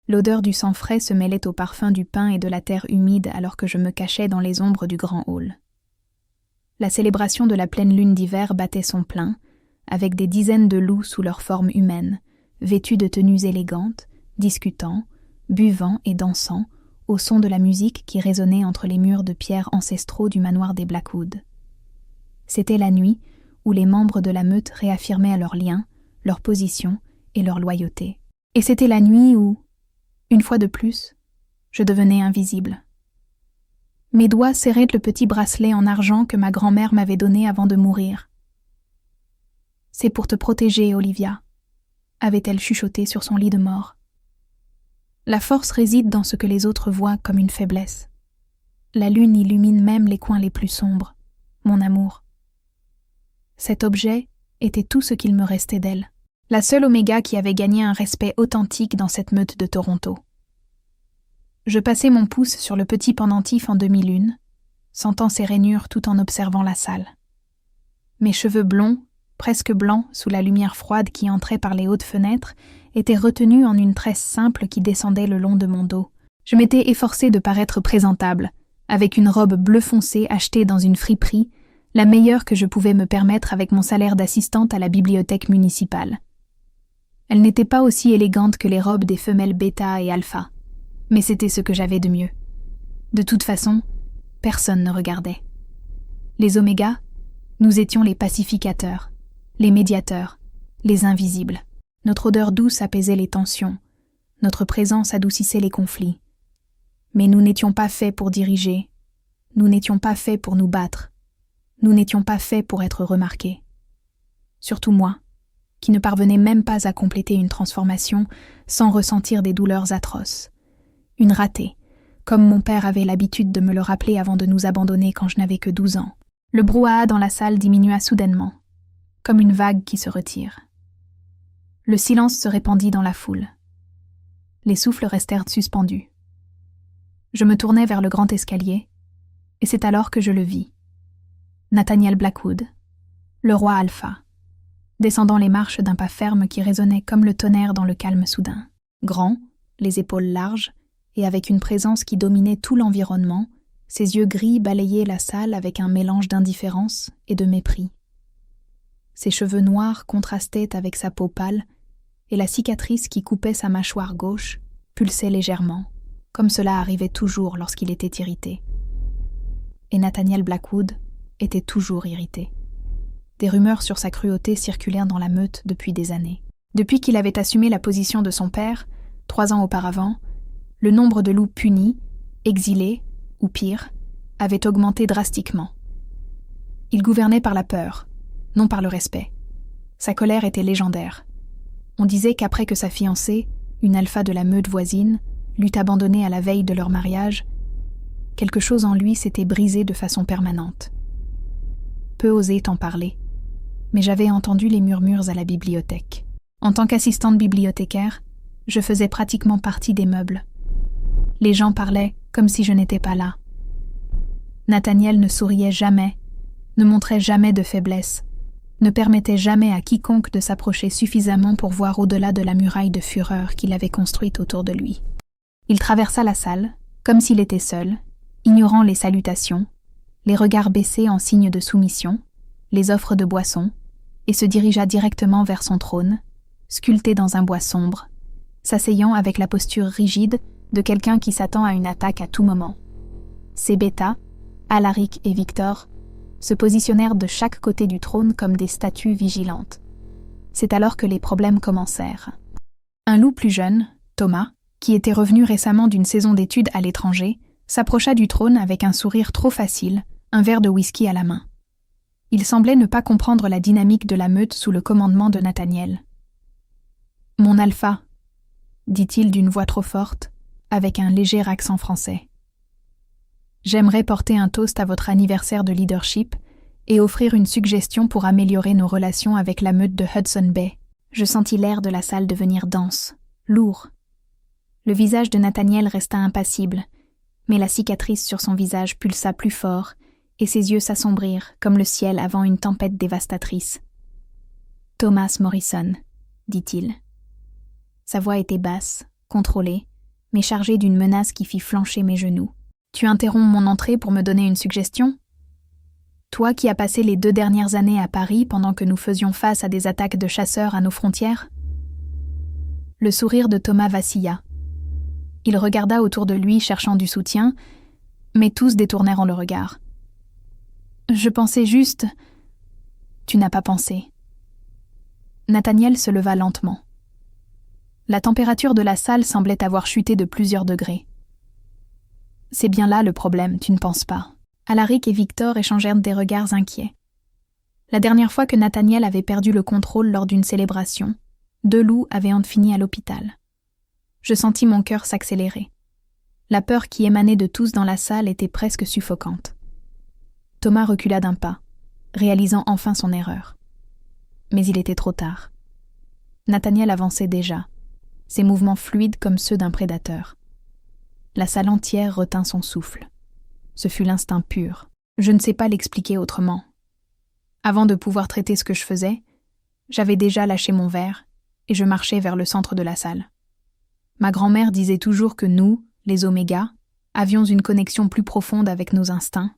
L'odeur du sang frais se mêlait au parfum du pain et de la terre humide alors que je me cachais dans les ombres du grand hall. La célébration de la pleine lune d'hiver battait son plein, avec des dizaines de loups sous leur forme humaine, vêtus de tenues élégantes, discutant, buvant et dansant, au son de la musique qui résonnait entre les murs de pierre ancestraux du manoir des Blackwood. C'était la nuit où les membres de la meute réaffirmaient leurs liens, leur position et leur loyauté. Et c'était la nuit où, une fois de plus, je devenais invisible. Mes doigts serraient le petit bracelet en argent que ma grand-mère m'avait donné avant de mourir. « C'est pour te protéger, Olivia », avait-elle chuchoté sur son lit de mort. La force réside dans ce que les autres voient comme une faiblesse. La lune illumine même les coins les plus sombres, mon amour. Cet objet était tout ce qu'il me restait d'elle, la seule Oméga qui avait gagné un respect authentique dans cette meute de Toronto. Je passai mon pouce sur le petit pendentif en demi-lune, sentant ses rainures tout en observant la salle. Mes cheveux blonds, presque blancs sous la lumière froide qui entrait par les hautes fenêtres, étaient retenus en une tresse simple qui descendait le long de mon dos. Je m'étais efforcée de paraître présentable, avec une robe bleu foncé achetée dans une friperie, la meilleure que je pouvais me permettre avec mon salaire d'assistante à la bibliothèque municipale. Elle n'était pas aussi élégante que les robes des femelles bêta et alpha, mais c'était ce que j'avais de mieux. De toute façon, personne ne regardait. Les omégas, nous étions les pacificateurs, les médiateurs, les invisibles. Notre odeur douce apaisait les tensions, notre présence adoucissait les conflits. Mais nous n'étions pas faits pour diriger, nous n'étions pas faits pour nous battre, nous n'étions pas faits pour être remarqués. Surtout moi, qui ne parvenais même pas à compléter une transformation sans ressentir des douleurs atroces. Une ratée, comme mon père avait l'habitude de me le rappeler avant de nous abandonner quand je n'avais que 12 ans. Le brouhaha dans la salle diminua soudainement, comme une vague qui se retire. Le silence se répandit dans la foule. Les souffles restèrent suspendus. Je me tournai vers le grand escalier, et c'est alors que je le vis. Nathaniel Blackwood, le roi Alpha, descendant les marches d'un pas ferme qui résonnait comme le tonnerre dans le calme soudain. Grand, les épaules larges, et avec une présence qui dominait tout l'environnement, ses yeux gris balayaient la salle avec un mélange d'indifférence et de mépris. Ses cheveux noirs contrastaient avec sa peau pâle, et la cicatrice qui coupait sa mâchoire gauche pulsait légèrement, comme cela arrivait toujours lorsqu'il était irrité. Et Nathaniel Blackwood était toujours irrité. Des rumeurs sur sa cruauté circulèrent dans la meute depuis des années. Depuis qu'il avait assumé la position de son père, 3 ans auparavant, le nombre de loups punis, exilés, ou pire, avait augmenté drastiquement. Il gouvernait par la peur, non par le respect. Sa colère était légendaire. On disait qu'après que sa fiancée, une alpha de la meute voisine, l'eût abandonné à la veille de leur mariage, quelque chose en lui s'était brisé de façon permanente. Peu osait en parler, mais j'avais entendu les murmures à la bibliothèque. En tant qu'assistante bibliothécaire, je faisais pratiquement partie des meubles. Les gens parlaient comme si je n'étais pas là. Nathaniel ne souriait jamais, ne montrait jamais de faiblesse, ne permettait jamais à quiconque de s'approcher suffisamment pour voir au-delà de la muraille de fureur qu'il avait construite autour de lui. Il traversa la salle, comme s'il était seul, ignorant les salutations, les regards baissés en signe de soumission, les offres de boissons, et se dirigea directement vers son trône, sculpté dans un bois sombre, s'asseyant avec la posture rigide de quelqu'un qui s'attend à une attaque à tout moment. Ses bêtas, Alaric et Victor, se positionnèrent de chaque côté du trône comme des statues vigilantes. C'est alors que les problèmes commencèrent. Un loup plus jeune, Thomas, qui était revenu récemment d'une saison d'études à l'étranger, s'approcha du trône avec un sourire trop facile, un verre de whisky à la main. Il semblait ne pas comprendre la dynamique de la meute sous le commandement de Nathaniel. « Mon alpha », dit-il d'une voix trop forte, avec un léger accent français. « J'aimerais porter un toast à votre anniversaire de leadership et offrir une suggestion pour améliorer nos relations avec la meute de Hudson Bay. » Je sentis l'air de la salle devenir dense, lourd. Le visage de Nathaniel resta impassible, mais la cicatrice sur son visage pulsa plus fort et ses yeux s'assombrirent comme le ciel avant une tempête dévastatrice. « Thomas Morrison, dit-il. » Sa voix était basse, contrôlée, mais chargé d'une menace qui fit flancher mes genoux. « Tu interromps mon entrée pour me donner une suggestion ? Toi qui as passé les 2 dernières années à Paris pendant que nous faisions face à des attaques de chasseurs à nos frontières ?» Le sourire de Thomas vacilla. Il regarda autour de lui cherchant du soutien, mais tous détournèrent le regard. « Je pensais juste… » « Tu n'as pas pensé. » Nathaniel se leva lentement. La température de la salle semblait avoir chuté de plusieurs degrés. « C'est bien là le problème, tu ne penses pas ?» Alaric et Victor échangèrent des regards inquiets. La dernière fois que Nathaniel avait perdu le contrôle lors d'une célébration, 2 loups avaient en fini à l'hôpital. Je sentis mon cœur s'accélérer. La peur qui émanait de tous dans la salle était presque suffocante. Thomas recula d'un pas, réalisant enfin son erreur. Mais il était trop tard. Nathaniel avançait déjà, ses mouvements fluides comme ceux d'un prédateur. La salle entière retint son souffle. Ce fut l'instinct pur. Je ne sais pas l'expliquer autrement. Avant de pouvoir traiter ce que je faisais, j'avais déjà lâché mon verre et je marchais vers le centre de la salle. Ma grand-mère disait toujours que nous, les Omégas, avions une connexion plus profonde avec nos instincts,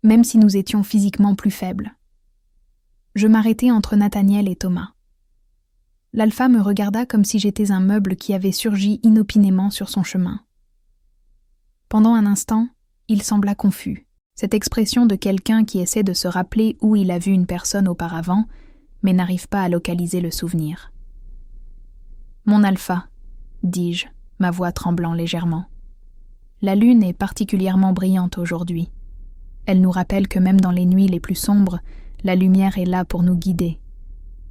même si nous étions physiquement plus faibles. Je m'arrêtai entre Nathaniel et Thomas. L'alpha me regarda comme si j'étais un meuble qui avait surgi inopinément sur son chemin. Pendant un instant, il sembla confus. Cette expression de quelqu'un qui essaie de se rappeler où il a vu une personne auparavant, mais n'arrive pas à localiser le souvenir. « Mon alpha », dis-je, ma voix tremblant légèrement. La lune est particulièrement brillante aujourd'hui. Elle nous rappelle que même dans les nuits les plus sombres, la lumière est là pour nous guider.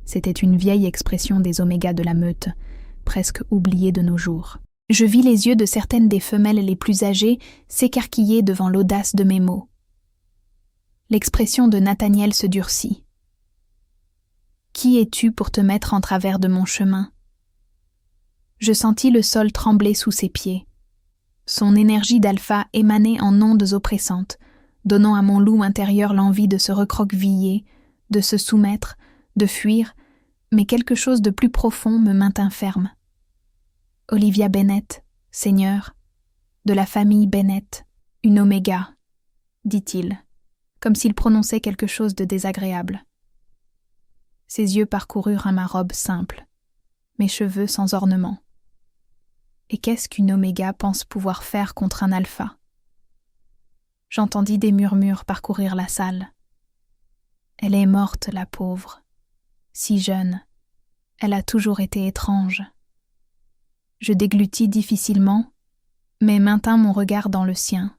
C'était une vieille expression des Omégas de la meute, presque oubliée de nos jours. Je vis les yeux de certaines des femelles les plus âgées s'écarquiller devant l'audace de mes mots. L'expression de Nathaniel se durcit. « Qui es-tu pour te mettre en travers de mon chemin ?» Je sentis le sol trembler sous ses pieds. Son énergie d'alpha émanait en ondes oppressantes, donnant à mon loup intérieur l'envie de se recroqueviller, de se soumettre, de fuir, mais quelque chose de plus profond me maintint ferme. « Olivia Bennett, Seigneur, de la famille Bennett, une Oméga, » dit-il, comme s'il prononçait quelque chose de désagréable. Ses yeux parcoururent ma robe simple, mes cheveux sans ornement. Et qu'est-ce qu'une Oméga pense pouvoir faire contre un alpha ? J'entendis des murmures parcourir la salle. Elle est morte, la pauvre. Si jeune, elle a toujours été étrange. Je déglutis difficilement, mais maintins mon regard dans le sien,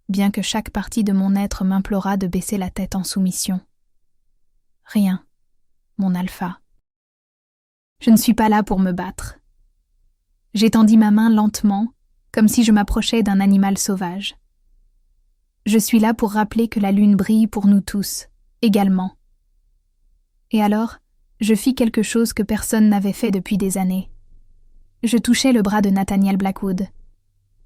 bien que chaque partie de mon être m'implorât de baisser la tête en soumission. Rien, mon alpha. Je ne suis pas là pour me battre. J'étendis ma main lentement, comme si je m'approchais d'un animal sauvage. Je suis là pour rappeler que la lune brille pour nous tous, également. Et alors, je fis quelque chose que personne n'avait fait depuis des années. Je touchai le bras de Nathaniel Blackwood.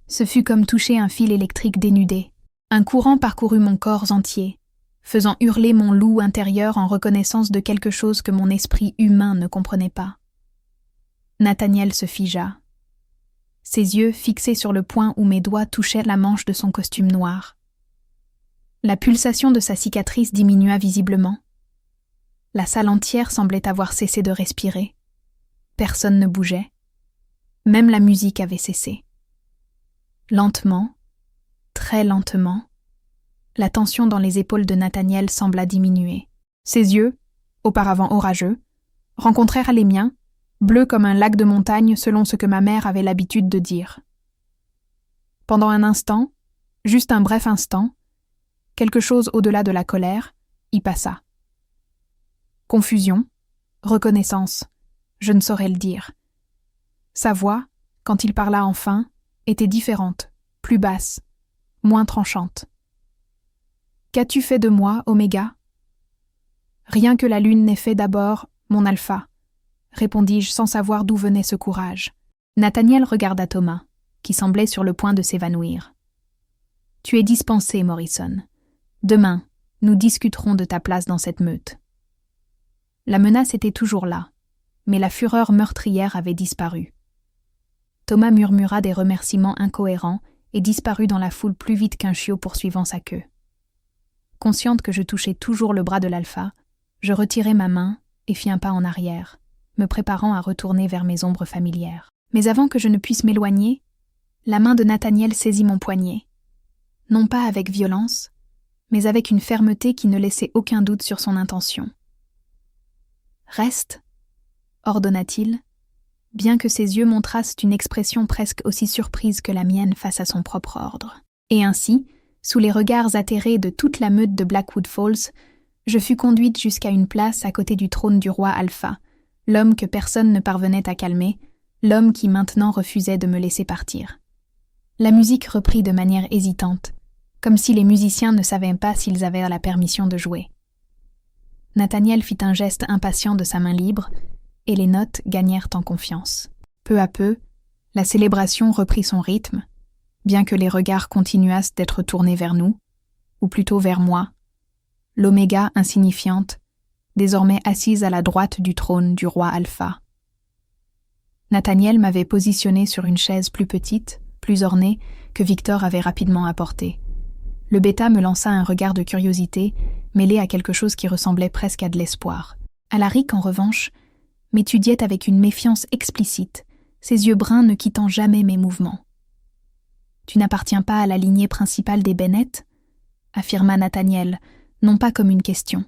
Ce fut comme toucher un fil électrique dénudé. Un courant parcourut mon corps entier, faisant hurler mon loup intérieur en reconnaissance de quelque chose que mon esprit humain ne comprenait pas. Nathaniel se figea. Ses yeux fixés sur le point où mes doigts touchaient la manche de son costume noir. La pulsation de sa cicatrice diminua visiblement. La salle entière semblait avoir cessé de respirer. Personne ne bougeait. Même la musique avait cessé. Lentement, très lentement, la tension dans les épaules de Nathaniel sembla diminuer. Ses yeux, auparavant orageux, rencontrèrent les miens, bleus comme un lac de montagne selon ce que ma mère avait l'habitude de dire. Pendant un instant, juste un bref instant, quelque chose au-delà de la colère y passa. Confusion, reconnaissance, je ne saurais le dire. Sa voix, quand il parla enfin, était différente, plus basse, moins tranchante. « Qu'as-tu fait de moi, Oméga ?»« Rien que la lune n'ait fait d'abord, mon alpha, » répondis-je sans savoir d'où venait ce courage. Nathaniel regarda Thomas, qui semblait sur le point de s'évanouir. « Tu es dispensé, Morrison. Demain, nous discuterons de ta place dans cette meute. » La menace était toujours là, mais la fureur meurtrière avait disparu. Thomas murmura des remerciements incohérents et disparut dans la foule plus vite qu'un chiot poursuivant sa queue. Consciente que je touchais toujours le bras de l'alpha, je retirai ma main et fis un pas en arrière, me préparant à retourner vers mes ombres familières. Mais avant que je ne puisse m'éloigner, la main de Nathaniel saisit mon poignet, non pas avec violence, mais avec une fermeté qui ne laissait aucun doute sur son intention. « Reste » ordonna-t-il, bien que ses yeux montrassent une expression presque aussi surprise que la mienne face à son propre ordre. Et ainsi, sous les regards atterrés de toute la meute de Blackwood Falls, je fus conduite jusqu'à une place à côté du trône du roi Alpha, l'homme que personne ne parvenait à calmer, l'homme qui maintenant refusait de me laisser partir. La musique reprit de manière hésitante, comme si les musiciens ne savaient pas s'ils avaient la permission de jouer. Nathaniel fit un geste impatient de sa main libre, et les notes gagnèrent en confiance. Peu à peu, la célébration reprit son rythme, bien que les regards continuassent d'être tournés vers nous, ou plutôt vers moi, l'oméga insignifiante, désormais assise à la droite du trône du roi Alpha. Nathaniel m'avait positionné sur une chaise plus petite, plus ornée, que Victor avait rapidement apportée. Le bêta me lança un regard de curiosité, mêlé à quelque chose qui ressemblait presque à de l'espoir. Alaric, en revanche, m'étudiait avec une méfiance explicite, ses yeux bruns ne quittant jamais mes mouvements. « Tu n'appartiens pas à la lignée principale des Bennett ?» affirma Nathaniel, non pas comme une question.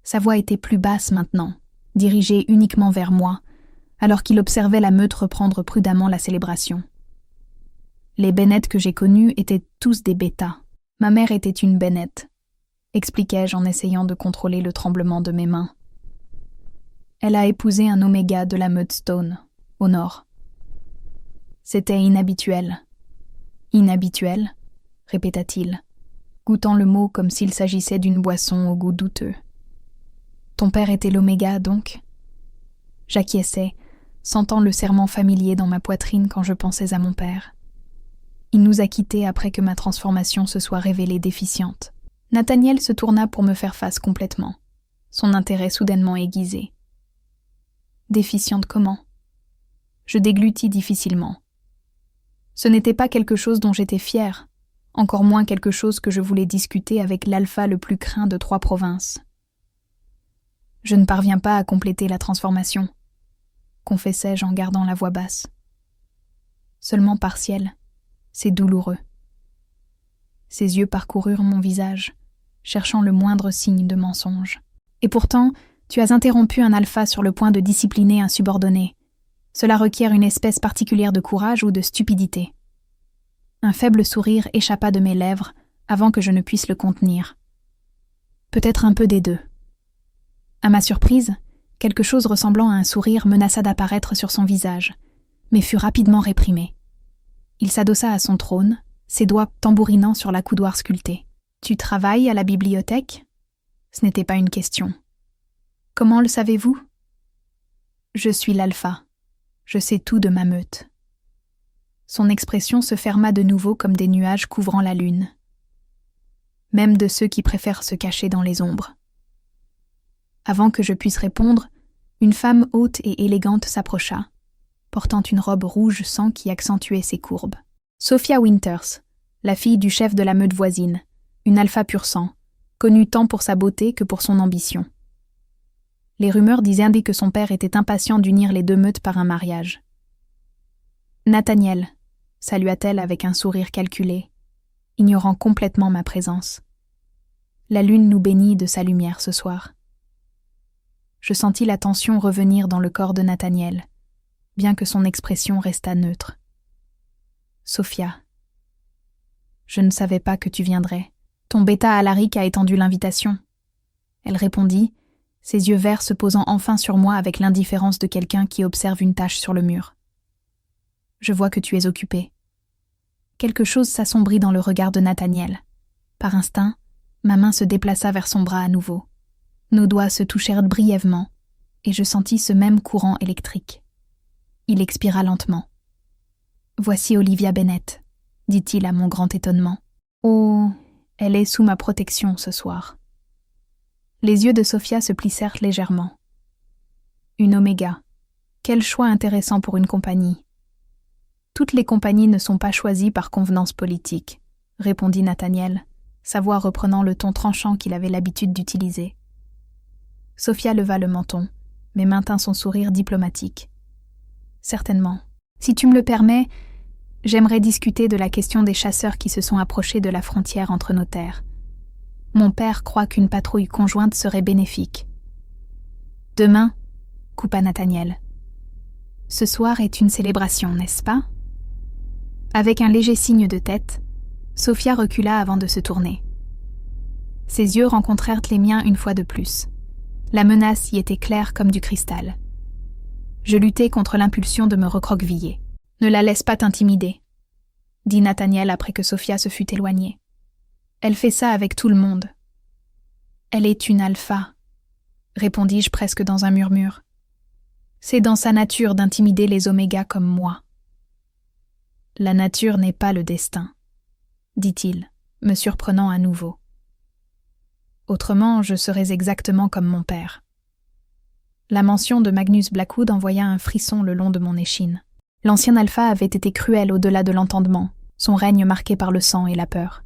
Sa voix était plus basse maintenant, dirigée uniquement vers moi, alors qu'il observait la meute reprendre prudemment la célébration. Les Bennett que j'ai connus étaient tous des bêtas. Ma mère était une Bennett, expliquai-je en essayant de contrôler le tremblement de mes mains. Elle a épousé un oméga de la meute Stone, au nord. C'était inhabituel. Inhabituel, répéta-t-il, goûtant le mot comme s'il s'agissait d'une boisson au goût douteux. Ton père était l'oméga, donc ? J'acquiesçai, sentant le serrement familier dans ma poitrine quand je pensais à mon père. Il nous a quittés après que ma transformation se soit révélée déficiente. Nathaniel se tourna pour me faire face complètement, son intérêt soudainement aiguisé. Déficiente comment ? Je déglutis difficilement. Ce n'était pas quelque chose dont j'étais fière, encore moins quelque chose que je voulais discuter avec l'alpha le plus craint de 3 provinces. Je ne parviens pas à compléter la transformation, confessai-je en gardant la voix basse. Seulement partielle, c'est douloureux. Ses yeux parcoururent mon visage, cherchant le moindre signe de mensonge. Et pourtant, tu as interrompu un alpha sur le point de discipliner un subordonné. Cela requiert une espèce particulière de courage ou de stupidité. Un faible sourire échappa de mes lèvres avant que je ne puisse le contenir. Peut-être un peu des deux. À ma surprise, quelque chose ressemblant à un sourire menaça d'apparaître sur son visage, mais fut rapidement réprimé. Il s'adossa à son trône, ses doigts tambourinant sur la coudoir sculptée. « Tu travailles à la bibliothèque ?» Ce n'était pas une question. « Comment le savez-vous ?»« Je suis l'alpha. Je sais tout de ma meute. » Son expression se ferma de nouveau comme des nuages couvrant la lune. Même de ceux qui préfèrent se cacher dans les ombres. Avant que je puisse répondre, une femme haute et élégante s'approcha, portant une robe rouge sang qui accentuait ses courbes. Sophia Winters, la fille du chef de la meute voisine, une alpha pur sang, connue tant pour sa beauté que pour son ambition. Les rumeurs disaient que son père était impatient d'unir les 2 meutes par un mariage. « Nathaniel », salua-t-elle avec un sourire calculé, ignorant complètement ma présence. La lune nous bénit de sa lumière ce soir. Je sentis la tension revenir dans le corps de Nathaniel, bien que son expression restât neutre. « Sophia, je ne savais pas que tu viendrais. Ton bêta Alaric a étendu l'invitation. » Elle répondit, ses yeux verts se posant enfin sur moi avec l'indifférence de quelqu'un qui observe une tache sur le mur. « Je vois que tu es occupé. » Quelque chose s'assombrit dans le regard de Nathaniel. Par instinct, ma main se déplaça vers son bras à nouveau. Nos doigts se touchèrent brièvement, et je sentis ce même courant électrique. Il expira lentement. « Voici Olivia Bennett, » dit-il à mon grand étonnement. « Oh, elle est sous ma protection ce soir. » Les yeux de Sophia se plissèrent légèrement. Une oméga. Quel choix intéressant pour une compagnie. Toutes les compagnies ne sont pas choisies par convenance politique, répondit Nathaniel, sa voix reprenant le ton tranchant qu'il avait l'habitude d'utiliser. Sophia leva le menton, mais maintint son sourire diplomatique. Certainement. Si tu me le permets, j'aimerais discuter de la question des chasseurs qui se sont approchés de la frontière entre nos terres. Mon père croit qu'une patrouille conjointe serait bénéfique. Demain, coupa Nathaniel. Ce soir est une célébration, n'est-ce pas? Avec un léger signe de tête, Sophia recula avant de se tourner. Ses yeux rencontrèrent les miens une fois de plus. La menace y était claire comme du cristal. Je luttai contre l'impulsion de me recroqueviller. « Ne la laisse pas t'intimider », dit Nathaniel après que Sophia se fut éloignée. « Elle fait ça avec tout le monde. »« Elle est une alpha », répondis-je presque dans un murmure. « C'est dans sa nature d'intimider les omégas comme moi. »« La nature n'est pas le destin, » dit-il, me surprenant à nouveau. Autrement, je serais exactement comme mon père. La mention de Magnus Blackwood envoya un frisson le long de mon échine. L'ancien alpha avait été cruel au-delà de l'entendement, son règne marqué par le sang et la peur.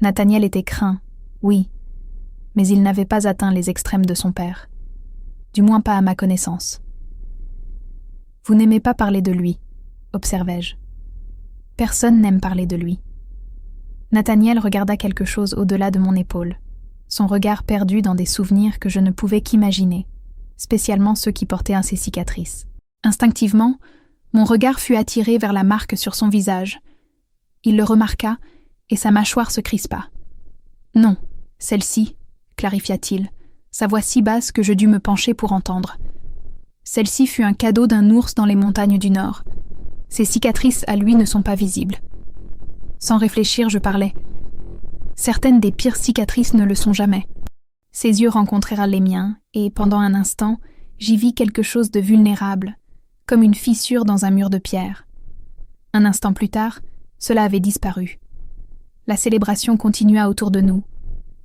Nathaniel était craint, oui, mais il n'avait pas atteint les extrêmes de son père. Du moins pas à ma connaissance. « Vous n'aimez pas parler de lui, » observai-je. « Personne n'aime parler de lui. » Nathaniel regarda quelque chose au-delà de mon épaule, son regard perdu dans des souvenirs que je ne pouvais qu'imaginer, spécialement ceux qui portaient à ses cicatrices. Instinctivement, mon regard fut attiré vers la marque sur son visage. Il le remarqua, et sa mâchoire se crispa. « Non, celle-ci, » clarifia-t-il, sa voix si basse que je dus me pencher pour entendre. « Celle-ci fut un cadeau d'un ours dans les montagnes du Nord. Ses cicatrices à lui ne sont pas visibles. » Sans réfléchir, je parlais. « Certaines des pires cicatrices ne le sont jamais. » Ses yeux rencontrèrent les miens, et pendant un instant, j'y vis quelque chose de vulnérable, comme une fissure dans un mur de pierre. Un instant plus tard, cela avait disparu. La célébration continua autour de nous.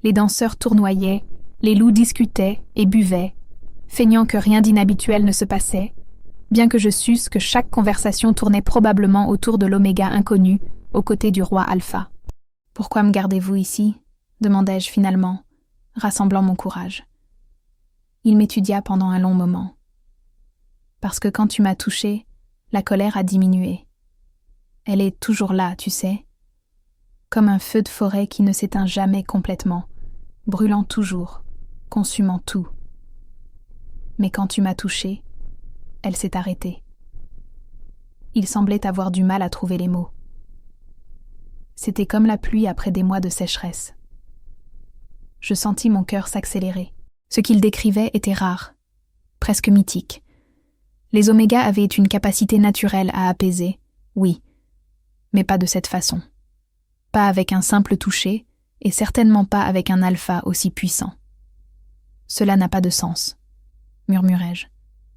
Les danseurs tournoyaient, les loups discutaient et buvaient, feignant que rien d'inhabituel ne se passait, bien que je susse que chaque conversation tournait probablement autour de l'oméga inconnu, aux côtés du roi Alpha. « Pourquoi me gardez-vous ici ?» demandai-je finalement, rassemblant mon courage. Il m'étudia pendant un long moment. « Parce que quand tu m'as touché, la colère a diminué. Elle est toujours là, tu sais, comme un feu de forêt qui ne s'éteint jamais complètement, brûlant toujours, consumant tout. Mais quand tu m'as touché, elle s'est arrêtée. » Il semblait avoir du mal à trouver les mots. C'était comme la pluie après des mois de sécheresse. Je sentis mon cœur s'accélérer. Ce qu'il décrivait était rare, presque mythique. Les omégas avaient une capacité naturelle à apaiser, oui, mais pas de cette façon. Pas avec un simple toucher, et certainement pas avec un alpha aussi puissant. « Cela n'a pas de sens, » murmurai-je.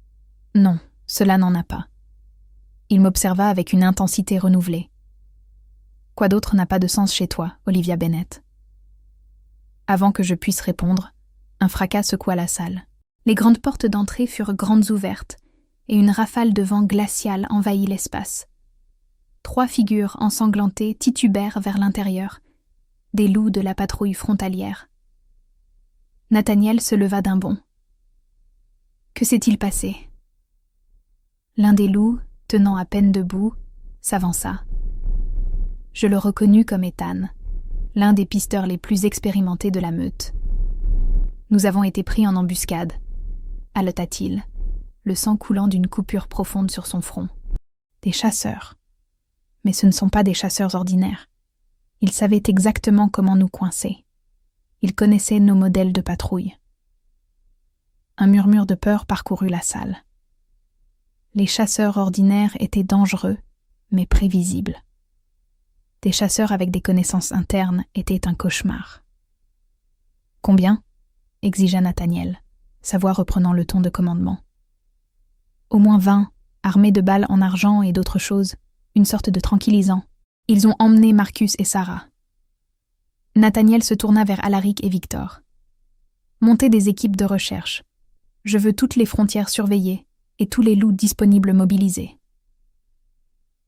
« Non, cela n'en a pas. » Il m'observa avec une intensité renouvelée. « Quoi d'autre n'a pas de sens chez toi, Olivia Bennett ?» Avant que je puisse répondre, un fracas secoua la salle. Les grandes portes d'entrée furent grandes ouvertes, et une rafale de vent glacial envahit l'espace. 3 figures ensanglantées titubèrent vers l'intérieur, des loups de la patrouille frontalière. Nathaniel se leva d'un bond. Que s'est-il passé? L'un des loups, tenant à peine debout, s'avança. Je le reconnus comme Ethan, l'un des pisteurs les plus expérimentés de la meute. « Nous avons été pris en embuscade », haleta-t-il, le sang coulant d'une coupure profonde sur son front. « Des chasseurs. Mais ce ne sont pas des chasseurs ordinaires. Ils savaient exactement comment nous coincer. Ils connaissaient nos modèles de patrouille. » Un murmure de peur parcourut la salle. Les chasseurs ordinaires étaient dangereux, mais prévisibles. Des chasseurs avec des connaissances internes étaient un cauchemar. « Combien ?» exigea Nathaniel, sa voix reprenant le ton de commandement. « Au moins 20, armés de balles en argent et d'autres choses, une sorte de tranquillisant. Ils ont emmené Marcus et Sarah. » Nathaniel se tourna vers Alaric et Victor. « Montez des équipes de recherche. Je veux toutes les frontières surveillées et tous les loups disponibles mobilisés. »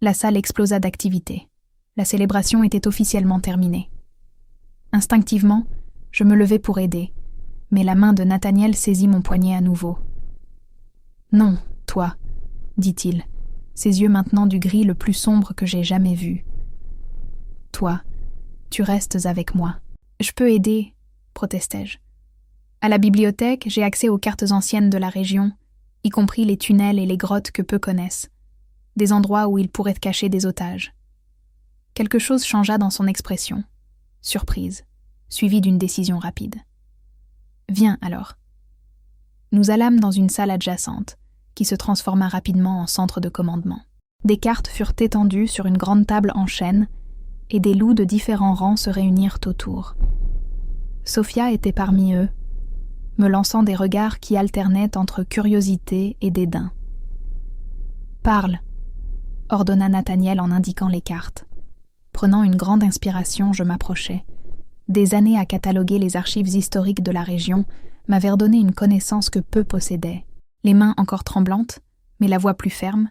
La salle explosa d'activité. La célébration était officiellement terminée. Instinctivement, je me levai pour aider, mais la main de Nathaniel saisit mon poignet à nouveau. « Non, toi, » dit-il, ses yeux maintenant du gris le plus sombre que j'ai jamais vu. « Toi, tu restes avec moi. »« Je peux aider, » protestai-je. À la bibliothèque, j'ai accès aux cartes anciennes de la région, y compris les tunnels et les grottes que peu connaissent, des endroits où ils pourraient cacher des otages. Quelque chose changea dans son expression. Surprise, suivie d'une décision rapide. « Viens alors. » Nous allâmes dans une salle adjacente, qui se transforma rapidement en centre de commandement. Des cartes furent étendues sur une grande table en chêne, et des loups de différents rangs se réunirent autour. Sophia était parmi eux, me lançant des regards qui alternaient entre curiosité et dédain. « Parle !» ordonna Nathaniel en indiquant les cartes. Prenant une grande inspiration, je m'approchai. Des années à cataloguer les archives historiques de la région m'avaient redonné une connaissance que peu possédaient. Les mains encore tremblantes, mais la voix plus ferme,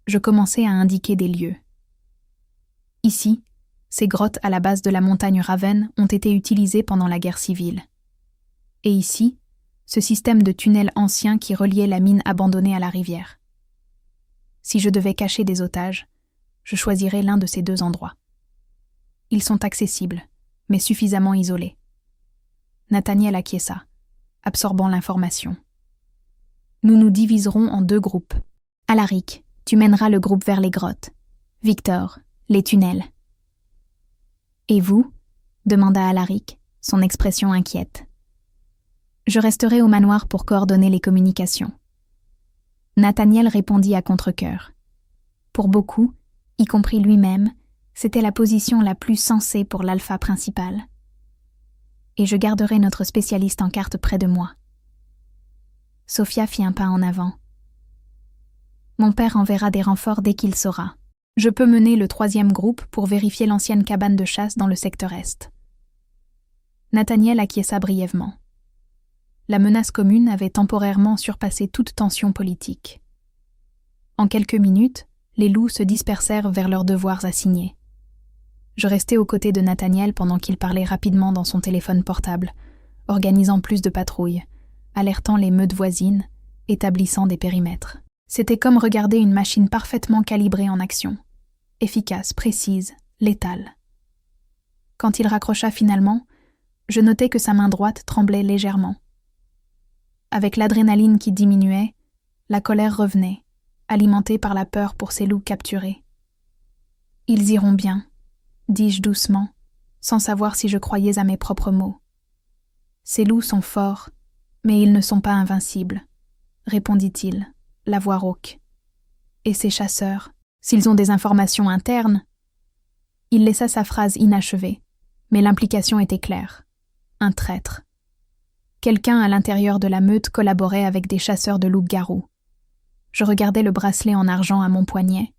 je commençai à indiquer des lieux. Ici, ces grottes à la base de la montagne Raven ont été utilisées pendant la guerre civile. Et ici, ce système de tunnels anciens qui reliait la mine abandonnée à la rivière. Si je devais cacher des otages, je choisirais l'un de ces deux endroits. Ils sont accessibles, mais suffisamment isolés. Nathaniel acquiesça, absorbant l'information. Nous nous diviserons en deux groupes. Alaric, tu mèneras le groupe vers les grottes. Victor, les tunnels. Et vous ? Demanda Alaric, son expression inquiète. Je resterai au manoir pour coordonner les communications. Nathaniel répondit à contre-cœur. Pour beaucoup, y compris lui-même, c'était la position la plus sensée pour l'alpha principal. Et je garderai notre spécialiste en cartes près de moi. Sophia fit un pas en avant. Mon père enverra des renforts dès qu'il saura. Je peux mener le 3e groupe pour vérifier l'ancienne cabane de chasse dans le secteur Est. Nathaniel acquiesça brièvement. La menace commune avait temporairement surpassé toute tension politique. En quelques minutes, les loups se dispersèrent vers leurs devoirs assignés. Je restai aux côtés de Nathaniel pendant qu'il parlait rapidement dans son téléphone portable, organisant plus de patrouilles, alertant les meutes voisines, établissant des périmètres. C'était comme regarder une machine parfaitement calibrée en action, efficace, précise, létale. Quand il raccrocha finalement, je notai que sa main droite tremblait légèrement. Avec l'adrénaline qui diminuait, la colère revenait, alimentée par la peur pour ces loups capturés. « Ils iront bien », dis-je doucement, sans savoir si je croyais à mes propres mots. « Ces loups sont forts, mais ils ne sont pas invincibles », répondit-il, la voix rauque. « Et ces chasseurs, s'ils ont des informations internes ?» Il laissa sa phrase inachevée, mais l'implication était claire. Un traître. Quelqu'un à l'intérieur de la meute collaborait avec des chasseurs de loups-garous. Je regardais le bracelet en argent à mon poignet,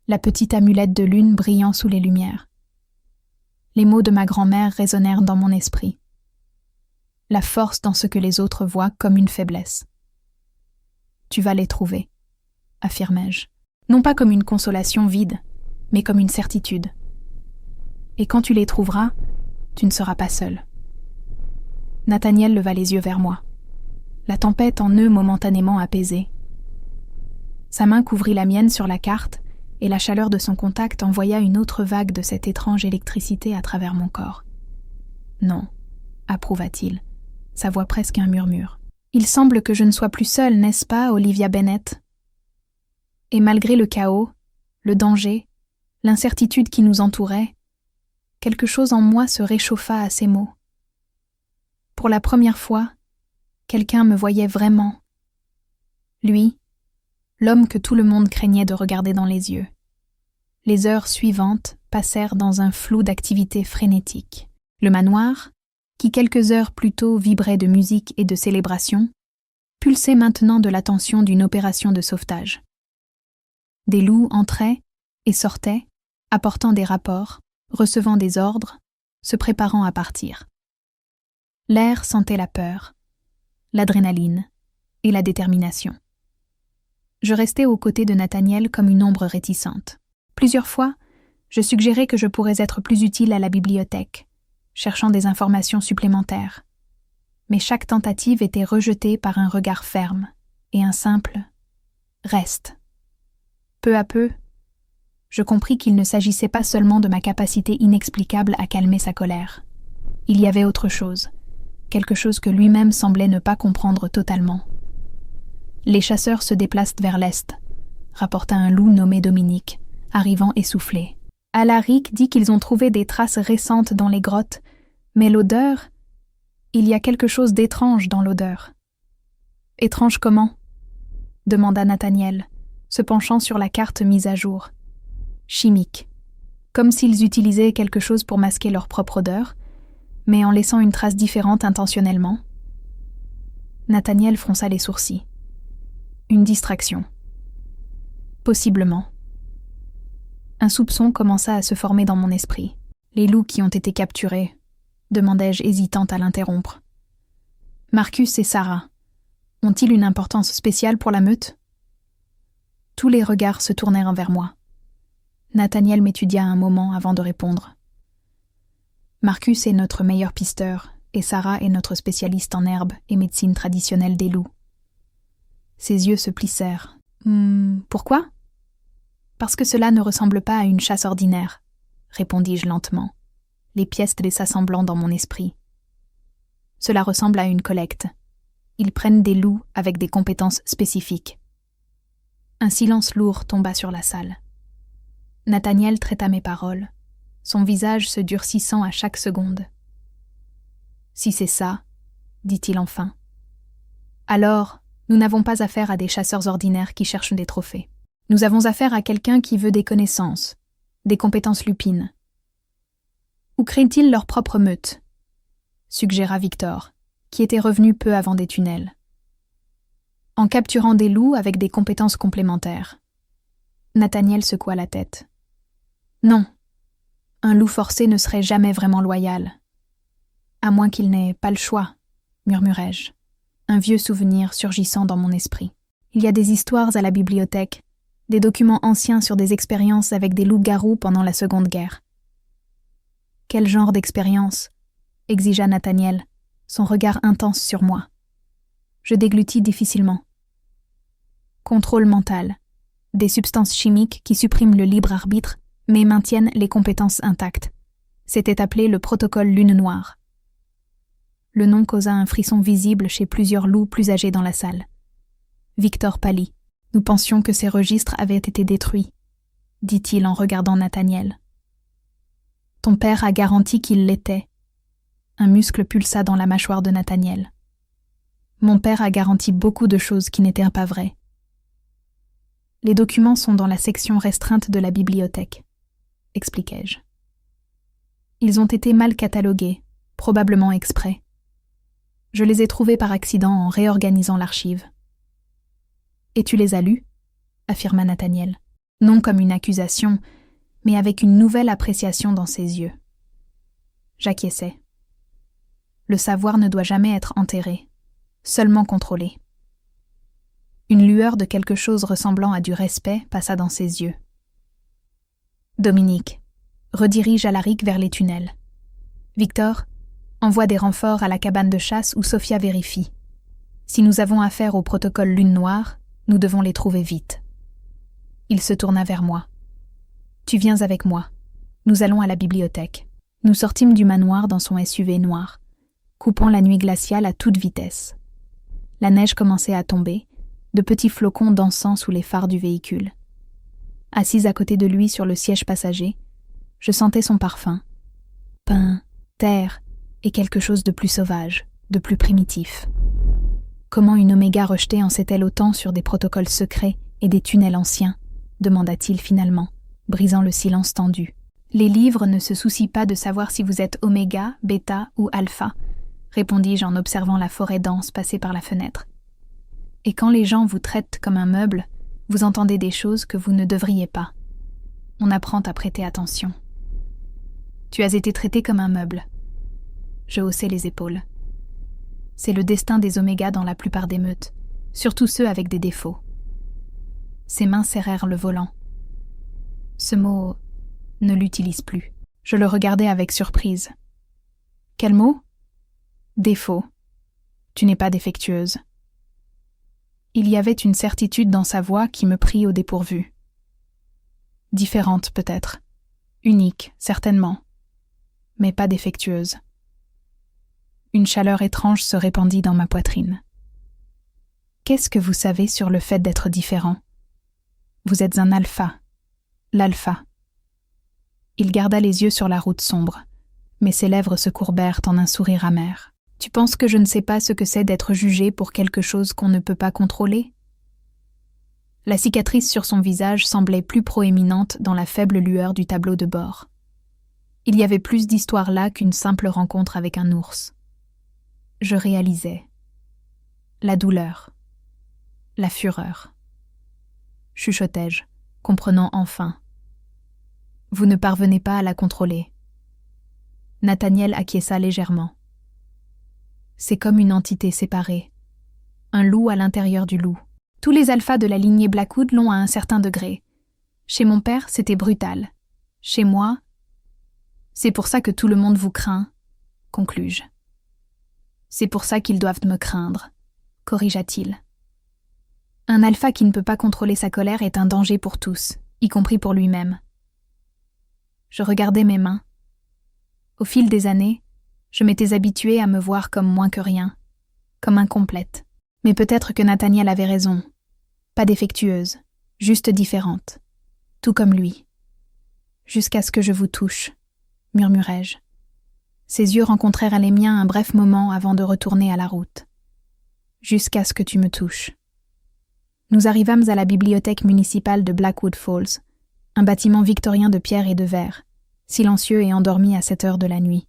la petite amulette de lune brillant sous les lumières. Les mots de ma grand-mère résonnèrent dans mon esprit. La force dans ce que les autres voient comme une faiblesse. « Tu vas les trouver », affirmai-je, non pas comme une consolation vide, mais comme une certitude. Et quand tu les trouveras, tu ne seras pas seul. Nathaniel leva les yeux vers moi. La tempête en eux momentanément apaisée. Sa main couvrit la mienne sur la carte, et la chaleur de son contact envoya une autre vague de cette étrange électricité à travers mon corps. « Non », approuva-t-il, sa voix presque un murmure. « Il semble que je ne sois plus seule, n'est-ce pas, Olivia Bennett ?» Et malgré le chaos, le danger, l'incertitude qui nous entourait, quelque chose en moi se réchauffa à ces mots. Pour la première fois, quelqu'un me voyait vraiment. Lui, l'homme que tout le monde craignait de regarder dans les yeux. Les heures suivantes passèrent dans un flou d'activités frénétiques. Le manoir, qui quelques heures plus tôt vibrait de musique et de célébration, pulsait maintenant de l'attention d'une opération de sauvetage. Des loups entraient et sortaient, apportant des rapports, recevant des ordres, se préparant à partir. L'air sentait la peur, l'adrénaline et la détermination. Je restais aux côtés de Nathaniel comme une ombre réticente. Plusieurs fois, je suggérais que je pourrais être plus utile à la bibliothèque, cherchant des informations supplémentaires. Mais chaque tentative était rejetée par un regard ferme et un simple « reste ». Peu à peu, je compris qu'il ne s'agissait pas seulement de ma capacité inexplicable à calmer sa colère. Il y avait autre chose, quelque chose que lui-même semblait ne pas comprendre totalement. Les chasseurs se déplacent vers l'est, rapporta un loup nommé Dominique, arrivant essoufflé. Alaric dit qu'ils ont trouvé des traces récentes dans les grottes, mais l'odeur, il y a quelque chose d'étrange dans l'odeur. Étrange comment ? Demanda Nathaniel, se penchant sur la carte mise à jour. Chimique, comme s'ils utilisaient quelque chose pour masquer leur propre odeur, mais en laissant une trace différente intentionnellement. Nathaniel fronça les sourcils. Une distraction. Possiblement. Un soupçon commença à se former dans mon esprit. Les loups qui ont été capturés, demandai-je hésitante à l'interrompre. Marcus et Sarah, ont-ils une importance spéciale pour la meute ? Tous les regards se tournèrent vers moi. Nathaniel m'étudia un moment avant de répondre. Marcus est notre meilleur pisteur et Sarah est notre spécialiste en herbes et médecine traditionnelle des loups. Ses yeux se plissèrent. Pourquoi ? Parce que cela ne ressemble pas à une chasse ordinaire, répondis-je lentement, les pièces s'assemblant dans mon esprit. Cela ressemble à une collecte. Ils prennent des loups avec des compétences spécifiques. Un silence lourd tomba sur la salle. Nathaniel traita mes paroles, son visage se durcissant à chaque seconde. « Si c'est ça, dit-il enfin, alors nous n'avons pas affaire à des chasseurs ordinaires qui cherchent des trophées. Nous avons affaire à quelqu'un qui veut des connaissances, des compétences lupines. Ou créent-ils leur propre meute ?» suggéra Victor, qui était revenu peu avant des tunnels. En capturant des loups avec des compétences complémentaires. Nathaniel secoua la tête. Non, un loup forcé ne serait jamais vraiment loyal. À moins qu'il n'ait pas le choix, murmurai-je, un vieux souvenir surgissant dans mon esprit. Il y a des histoires à la bibliothèque, des documents anciens sur des expériences avec des loups-garous pendant la Seconde Guerre. Quel genre d'expérience ? Exigea Nathaniel, son regard intense sur moi. Je déglutis difficilement. Contrôle mental. Des substances chimiques qui suppriment le libre arbitre mais maintiennent les compétences intactes. C'était appelé le protocole Lune Noire. Le nom causa un frisson visible chez plusieurs loups plus âgés dans la salle. Victor pâlit. Nous pensions que ces registres avaient été détruits, dit-il en regardant Nathaniel. Ton père a garanti qu'il l'était. Un muscle pulsa dans la mâchoire de Nathaniel. Mon père a garanti beaucoup de choses qui n'étaient pas vraies. Les documents sont dans la section restreinte de la bibliothèque, expliquai-je. Ils ont été mal catalogués, probablement exprès. Je les ai trouvés par accident en réorganisant l'archive. Et tu les as lus ? Affirma Nathaniel, non comme une accusation, mais avec une nouvelle appréciation dans ses yeux. J'acquiesçai. Le savoir ne doit jamais être enterré, seulement contrôlé. Une lueur de quelque chose ressemblant à du respect passa dans ses yeux. Dominique, redirige Alaric vers les tunnels. Victor, envoie des renforts à la cabane de chasse où Sophia vérifie. Si nous avons affaire au protocole Lune Noire, nous devons les trouver vite. Il se tourna vers moi. Tu viens avec moi. Nous allons à la bibliothèque. Nous sortîmes du manoir dans son SUV noir, coupant la nuit glaciale à toute vitesse. La neige commençait à tomber, de petits flocons dansant sous les phares du véhicule. Assise à côté de lui sur le siège passager, je sentais son parfum. Pain, terre et quelque chose de plus sauvage, de plus primitif. Comment une oméga rejetée en sait-elle autant sur des protocoles secrets et des tunnels anciens ? Demanda-t-il finalement, brisant le silence tendu. Les livres ne se soucient pas de savoir si vous êtes oméga, bêta ou alpha, répondis-je en observant la forêt dense passer par la fenêtre. Et quand les gens vous traitent comme un meuble, vous entendez des choses que vous ne devriez pas. On apprend à prêter attention. Tu as été traité comme un meuble. Je haussai les épaules. C'est le destin des omégas dans la plupart des meutes, surtout ceux avec des défauts. Ses mains serrèrent le volant. Ce mot ne l'utilise plus. Je le regardais avec surprise. Quel mot? Défaut. Tu n'es pas défectueuse. Il y avait une certitude dans sa voix qui me prit au dépourvu. Différente peut-être, unique certainement, mais pas défectueuse. Une chaleur étrange se répandit dans ma poitrine. Qu'est-ce que vous savez sur le fait d'être différent? Vous êtes un alpha, l'alpha. Il garda les yeux sur la route sombre, mais ses lèvres se courbèrent en un sourire amer. Tu penses que je ne sais pas ce que c'est d'être jugé pour quelque chose qu'on ne peut pas contrôler? La cicatrice sur son visage semblait plus proéminente dans la faible lueur du tableau de bord. Il y avait plus d'histoire là qu'une simple rencontre avec un ours. Je réalisais. La douleur. La fureur. Chuchotai-je, comprenant enfin. Vous ne parvenez pas à la contrôler. Nathaniel acquiesça légèrement. C'est comme une entité séparée. Un loup à l'intérieur du loup. Tous les alphas de la lignée Blackwood l'ont à un certain degré. Chez mon père, c'était brutal. Chez moi, c'est pour ça que tout le monde vous craint, conclus-je. C'est pour ça qu'ils doivent me craindre, corrigea-t-il. Un alpha qui ne peut pas contrôler sa colère est un danger pour tous, y compris pour lui-même. Je regardais mes mains. Au fil des années, je m'étais habituée à me voir comme moins que rien, comme incomplète. Mais peut-être que Nathaniel avait raison. Pas défectueuse, juste différente. Tout comme lui. Jusqu'à ce que je vous touche, murmurai-je. Ses yeux rencontrèrent les miens un bref moment avant de retourner à la route. Jusqu'à ce que tu me touches. Nous arrivâmes à la bibliothèque municipale de Blackwood Falls, un bâtiment victorien de pierre et de verre, silencieux et endormi à 7 heures de la nuit.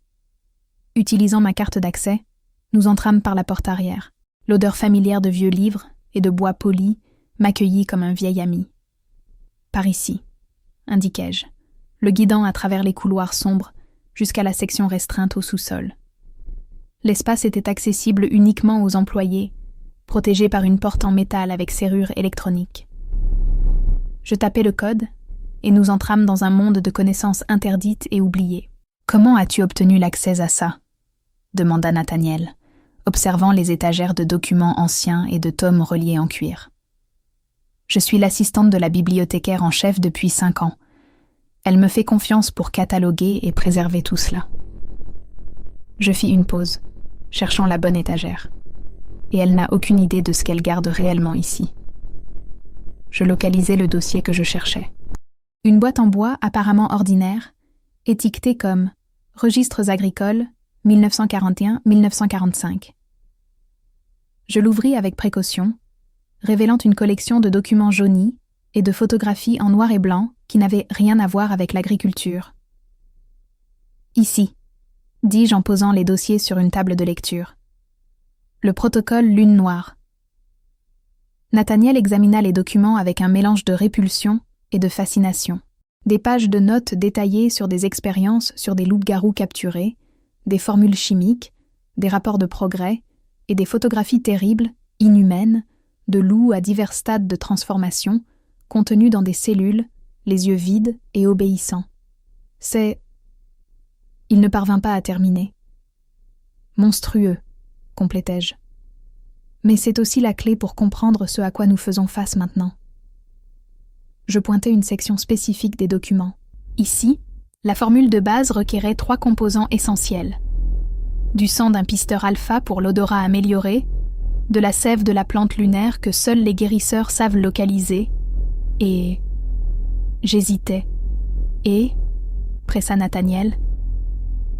Utilisant ma carte d'accès, nous entrâmes par la porte arrière. L'odeur familière de vieux livres et de bois poli m'accueillit comme un vieil ami. Par ici, indiquai-je, le guidant à travers les couloirs sombres jusqu'à la section restreinte au sous-sol. L'espace était accessible uniquement aux employés, protégé par une porte en métal avec serrure électronique. Je tapai le code et nous entrâmes dans un monde de connaissances interdites et oubliées. « Comment as-tu obtenu l'accès à ça ?» demanda Nathaniel, observant les étagères de documents anciens et de tomes reliés en cuir. Je suis l'assistante de la bibliothécaire en chef depuis 5 ans. Elle me fait confiance pour cataloguer et préserver tout cela. Je fis une pause, cherchant la bonne étagère. Et elle n'a aucune idée de ce qu'elle garde réellement ici. Je localisai le dossier que je cherchais. Une boîte en bois apparemment ordinaire, étiquetée comme « Registres agricoles 1941-1945 ». Je l'ouvris avec précaution, révélant une collection de documents jaunis et de photographies en noir et blanc qui n'avaient rien à voir avec l'agriculture. « Ici », dis-je en posant les dossiers sur une table de lecture. Le protocole Lune Noire. Nathaniel examina les documents avec un mélange de répulsion et de fascination. Des pages de notes détaillées sur des expériences sur des loups-garous capturés, des formules chimiques, des rapports de progrès et des photographies terribles, inhumaines, de loups à divers stades de transformation, contenus dans des cellules, les yeux vides et obéissants. C'est... Il ne parvint pas à terminer. Monstrueux, complétai-je. Mais c'est aussi la clé pour comprendre ce à quoi nous faisons face maintenant. Je pointai une section spécifique des documents. Ici, la formule de base requérait 3 composants essentiels. Du sang d'un pisteur alpha pour l'odorat amélioré, de la sève de la plante lunaire que seuls les guérisseurs savent localiser, et... J'hésitais. Et, pressa Nathaniel,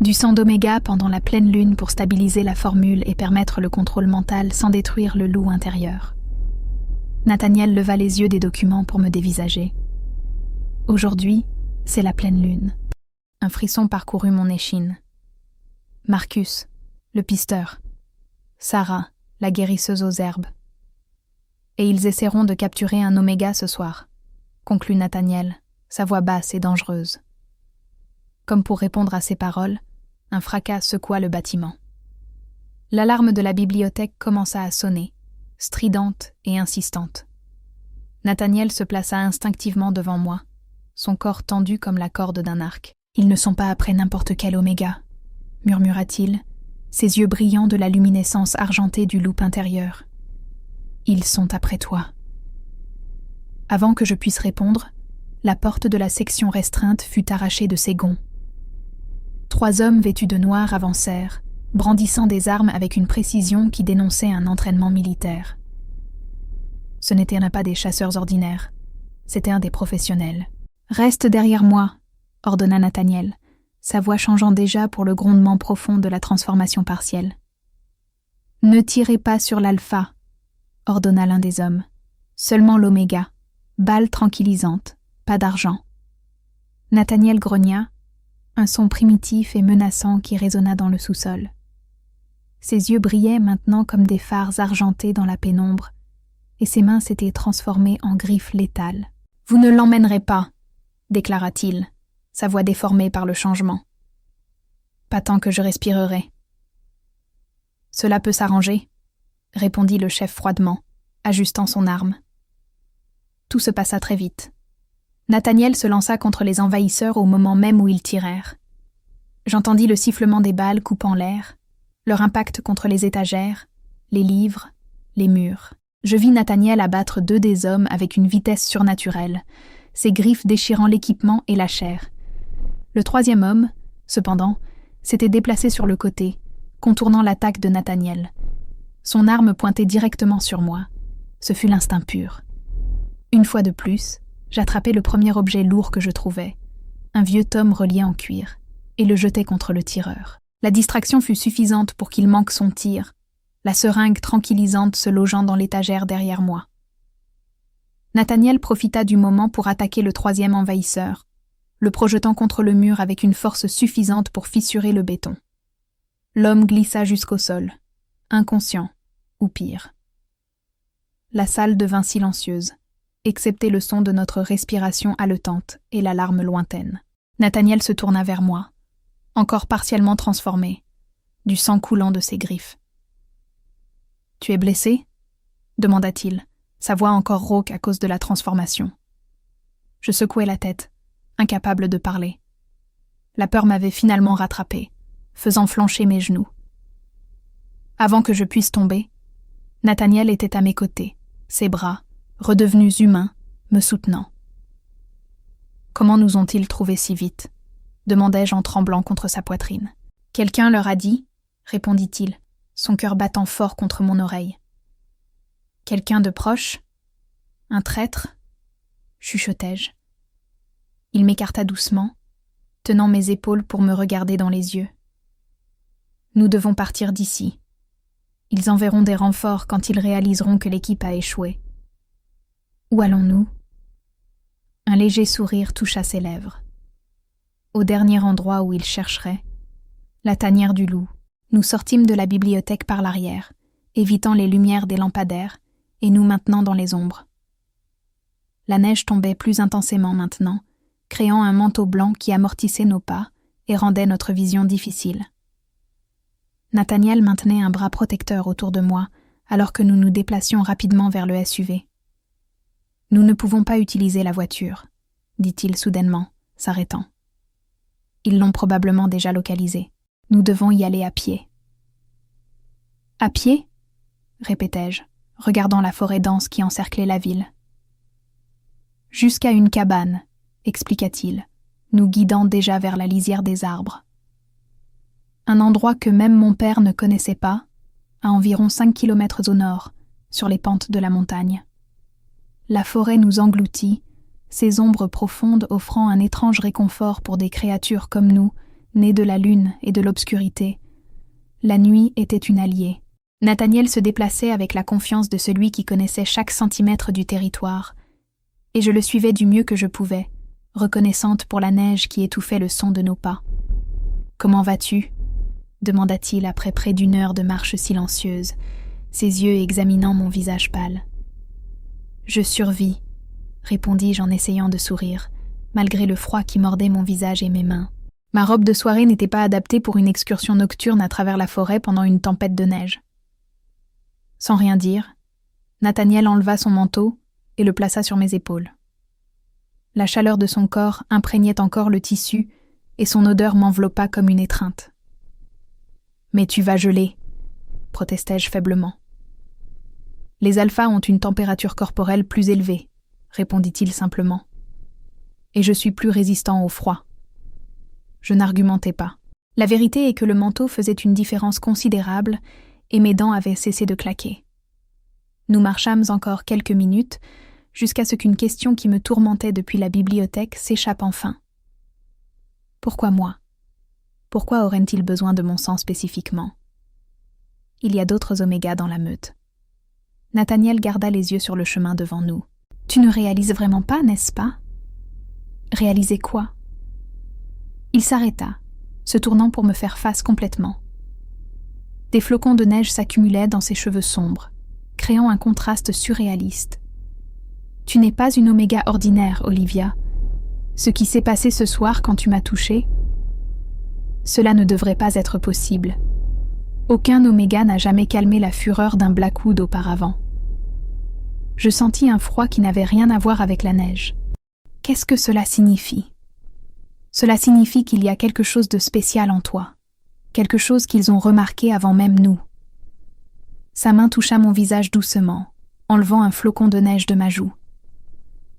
du sang d'oméga pendant la pleine lune pour stabiliser la formule et permettre le contrôle mental sans détruire le loup intérieur. Nathaniel leva les yeux des documents pour me dévisager. Aujourd'hui, c'est la pleine lune. Un frisson parcourut mon échine. Marcus, le pisteur. Sarah, la guérisseuse aux herbes. Et ils essaieront de capturer un oméga ce soir, conclut Nathaniel, sa voix basse et dangereuse. Comme pour répondre à ces paroles, un fracas secoua le bâtiment. L'alarme de la bibliothèque commença à sonner, stridente et insistante. Nathaniel se plaça instinctivement devant moi, son corps tendu comme la corde d'un arc. « Ils ne sont pas après n'importe quel oméga, » murmura-t-il, ses yeux brillants de la luminescence argentée du loup intérieur. « Ils sont après toi. » Avant que je puisse répondre, la porte de la section restreinte fut arrachée de ses gonds. 3 hommes vêtus de noir avancèrent, brandissant des armes avec une précision qui dénonçait un entraînement militaire. Ce n'étaient pas des chasseurs ordinaires, c'était un des professionnels. « Reste derrière moi », ordonna Nathaniel, sa voix changeant déjà pour le grondement profond de la transformation partielle. « Ne tirez pas sur l'alpha », ordonna l'un des hommes. « Seulement l'oméga. Balle tranquillisante, pas d'argent. » Nathaniel grogna, un son primitif et menaçant qui résonna dans le sous-sol. Ses yeux brillaient maintenant comme des phares argentés dans la pénombre, et ses mains s'étaient transformées en griffes létales. « Vous ne l'emmènerez pas », déclara-t-il, sa voix déformée par le changement. « Pas tant que je respirerai. »« Cela peut s'arranger », répondit le chef froidement, ajustant son arme. Tout se passa très vite. Nathaniel se lança contre les envahisseurs au moment même où ils tirèrent. J'entendis le sifflement des balles coupant l'air, leur impact contre les étagères, les livres, les murs. Je vis Nathaniel abattre 2 des hommes avec une vitesse surnaturelle, ses griffes déchirant l'équipement et la chair. Le 3e homme, cependant, s'était déplacé sur le côté, contournant l'attaque de Nathaniel. Son arme pointait directement sur moi. Ce fut l'instinct pur. Une fois de plus, j'attrapai le premier objet lourd que je trouvais, un vieux tome relié en cuir, et le jetai contre le tireur. La distraction fut suffisante pour qu'il manque son tir, la seringue tranquillisante se logeant dans l'étagère derrière moi. Nathaniel profita du moment pour attaquer le 3e envahisseur, le projetant contre le mur avec une force suffisante pour fissurer le béton. L'homme glissa jusqu'au sol, inconscient, ou pire. La salle devint silencieuse, excepté le son de notre respiration haletante et l'alarme lointaine. Nathaniel se tourna vers moi, encore partiellement transformé, du sang coulant de ses griffes. « Tu es blessé ?» demanda-t-il, sa voix encore rauque à cause de la transformation. Je secouai la tête, incapable de parler. La peur m'avait finalement rattrapé, faisant flancher mes genoux. Avant que je puisse tomber, Nathaniel était à mes côtés, ses bras, redevenus humains, me soutenant. « Comment nous ont-ils trouvés si vite ?» demandai-je en tremblant contre sa poitrine. « Quelqu'un leur a dit ?» répondit-il, son cœur battant fort contre mon oreille. « Quelqu'un de proche ? Un traître ?» chuchotai-je. Il m'écarta doucement, tenant mes épaules pour me regarder dans les yeux. « Nous devons partir d'ici. Ils enverront des renforts quand ils réaliseront que l'équipe a échoué. » « Où allons-nous » Un léger sourire toucha ses lèvres. Au dernier endroit où il chercherait, la tanière du loup. Nous sortîmes de la bibliothèque par l'arrière, évitant les lumières des lampadaires et nous maintenant dans les ombres. La neige tombait plus intensément maintenant, créant un manteau blanc qui amortissait nos pas et rendait notre vision difficile. Nathaniel maintenait un bras protecteur autour de moi alors que nous nous déplacions rapidement vers le SUV. « Nous ne pouvons pas utiliser la voiture », dit-il soudainement, s'arrêtant. « Ils l'ont probablement déjà localisée. Nous devons y aller à pied. »« À pied ?» répétai-je, regardant la forêt dense qui encerclait la ville. « Jusqu'à une cabane », expliqua-t-il, nous guidant déjà vers la lisière des arbres. Un endroit que même mon père ne connaissait pas, à environ 5 kilomètres au nord, sur les pentes de la montagne. La forêt nous engloutit, ses ombres profondes offrant un étrange réconfort pour des créatures comme nous, nées de la lune et de l'obscurité. La nuit était une alliée. Nathaniel se déplaçait avec la confiance de celui qui connaissait chaque centimètre du territoire, et je le suivais du mieux que je pouvais, reconnaissante pour la neige qui étouffait le son de nos pas. « Comment vas-tu » demanda-t-il après près d'1 heure de marche silencieuse, ses yeux examinant mon visage pâle. « Je survis », répondis-je en essayant de sourire, malgré le froid qui mordait mon visage et mes mains. Ma robe de soirée n'était pas adaptée pour une excursion nocturne à travers la forêt pendant une tempête de neige. Sans rien dire, Nathaniel enleva son manteau et le plaça sur mes épaules. La chaleur de son corps imprégnait encore le tissu et son odeur m'enveloppa comme une étreinte. « Mais tu vas geler », protestai-je faiblement. « Les alphas ont une température corporelle plus élevée », répondit-il simplement. « Et je suis plus résistant au froid. » Je n'argumentai pas. La vérité est que le manteau faisait une différence considérable et mes dents avaient cessé de claquer. Nous marchâmes encore quelques minutes jusqu'à ce qu'une question qui me tourmentait depuis la bibliothèque s'échappe enfin. Pourquoi moi ? Pourquoi auraient-ils besoin de mon sang spécifiquement ? Il y a d'autres omégas dans la meute. Nathaniel garda les yeux sur le chemin devant nous. « Tu ne réalises vraiment pas, n'est-ce pas ?» ?»« Réaliser quoi ?» Il s'arrêta, se tournant pour me faire face complètement. Des flocons de neige s'accumulaient dans ses cheveux sombres, créant un contraste surréaliste. « Tu n'es pas une oméga ordinaire, Olivia. Ce qui s'est passé ce soir quand tu m'as touchée, cela ne devrait pas être possible. Aucun oméga n'a jamais calmé la fureur d'un Blackwood auparavant. » Je sentis un froid qui n'avait rien à voir avec la neige. Qu'est-ce que cela signifie ? Cela signifie qu'il y a quelque chose de spécial en toi, quelque chose qu'ils ont remarqué avant même nous. Sa main toucha mon visage doucement, enlevant un flocon de neige de ma joue.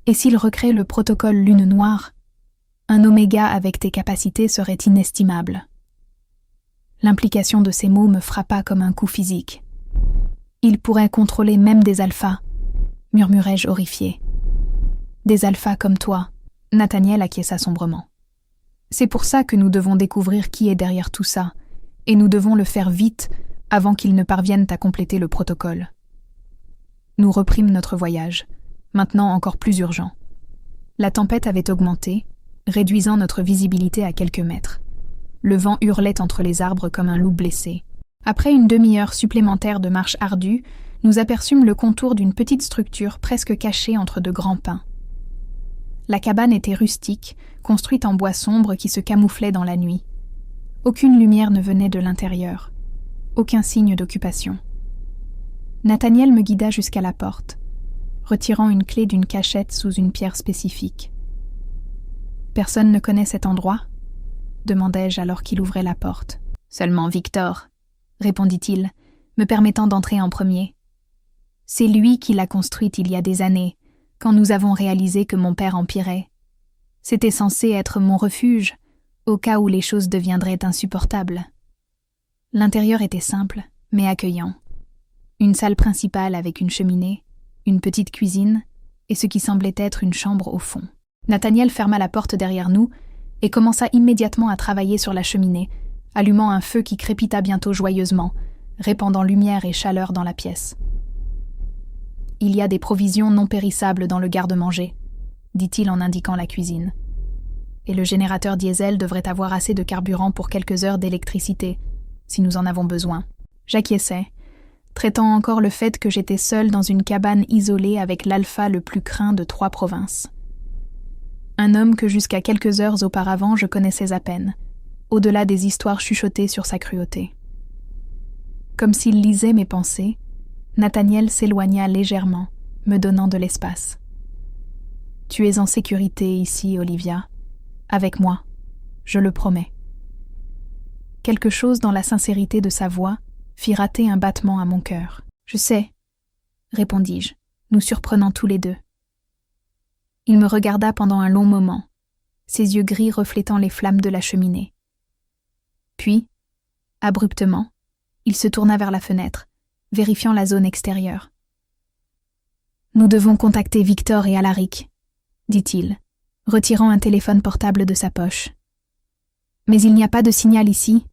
Et s'il recrée le protocole Lune Noire, un oméga avec tes capacités serait inestimable. L'implication de ces mots me frappa comme un coup physique. Il pourrait contrôler même des alphas, murmurai-je horrifié. Des alphas comme toi, Nathaniel acquiesça sombrement. C'est pour ça que nous devons découvrir qui est derrière tout ça, et nous devons le faire vite avant qu'ils ne parviennent à compléter le protocole. Nous reprîmes notre voyage, maintenant encore plus urgent. La tempête avait augmenté, réduisant notre visibilité à quelques mètres. Le vent hurlait entre les arbres comme un loup blessé. Après une demi-heure supplémentaire de marche ardue, nous aperçûmes le contour d'une petite structure presque cachée entre de grands pins. La cabane était rustique, construite en bois sombre qui se camouflait dans la nuit. Aucune lumière ne venait de l'intérieur. Aucun signe d'occupation. Nathaniel me guida jusqu'à la porte, retirant une clé d'une cachette sous une pierre spécifique. « Personne ne connaît cet endroit ?» demandai-je alors qu'il ouvrait la porte. « Seulement Victor », répondit-il, me permettant d'entrer en premier. « C'est lui qui l'a construite il y a des années, quand nous avons réalisé que mon père empirait. C'était censé être mon refuge, au cas où les choses deviendraient insupportables. » L'intérieur était simple, mais accueillant. Une salle principale avec une cheminée, une petite cuisine et ce qui semblait être une chambre au fond. Nathaniel ferma la porte derrière nous et commença immédiatement à travailler sur la cheminée, allumant un feu qui crépita bientôt joyeusement, répandant lumière et chaleur dans la pièce. « Il y a des provisions non périssables dans le garde-manger, » dit-il en indiquant la cuisine. « Et le générateur diesel devrait avoir assez de carburant pour quelques heures d'électricité, si nous en avons besoin. » J'acquiesçai, traitant encore le fait que j'étais seule dans une cabane isolée avec l'alpha le plus craint de 3 provinces. Un homme que jusqu'à quelques heures auparavant je connaissais à peine, au-delà des histoires chuchotées sur sa cruauté. Comme s'il lisait mes pensées, Nathaniel s'éloigna légèrement, me donnant de l'espace. « Tu es en sécurité ici, Olivia. Avec moi, je le promets. » Quelque chose dans la sincérité de sa voix fit rater un battement à mon cœur. « Je sais, » répondis-je, nous surprenant tous les deux. Il me regarda pendant un long moment, ses yeux gris reflétant les flammes de la cheminée. Puis, abruptement, il se tourna vers la fenêtre, vérifiant la zone extérieure. « Nous devons contacter Victor et Alaric, » dit-il, retirant un téléphone portable de sa poche. « Mais il n'y a pas de signal ici.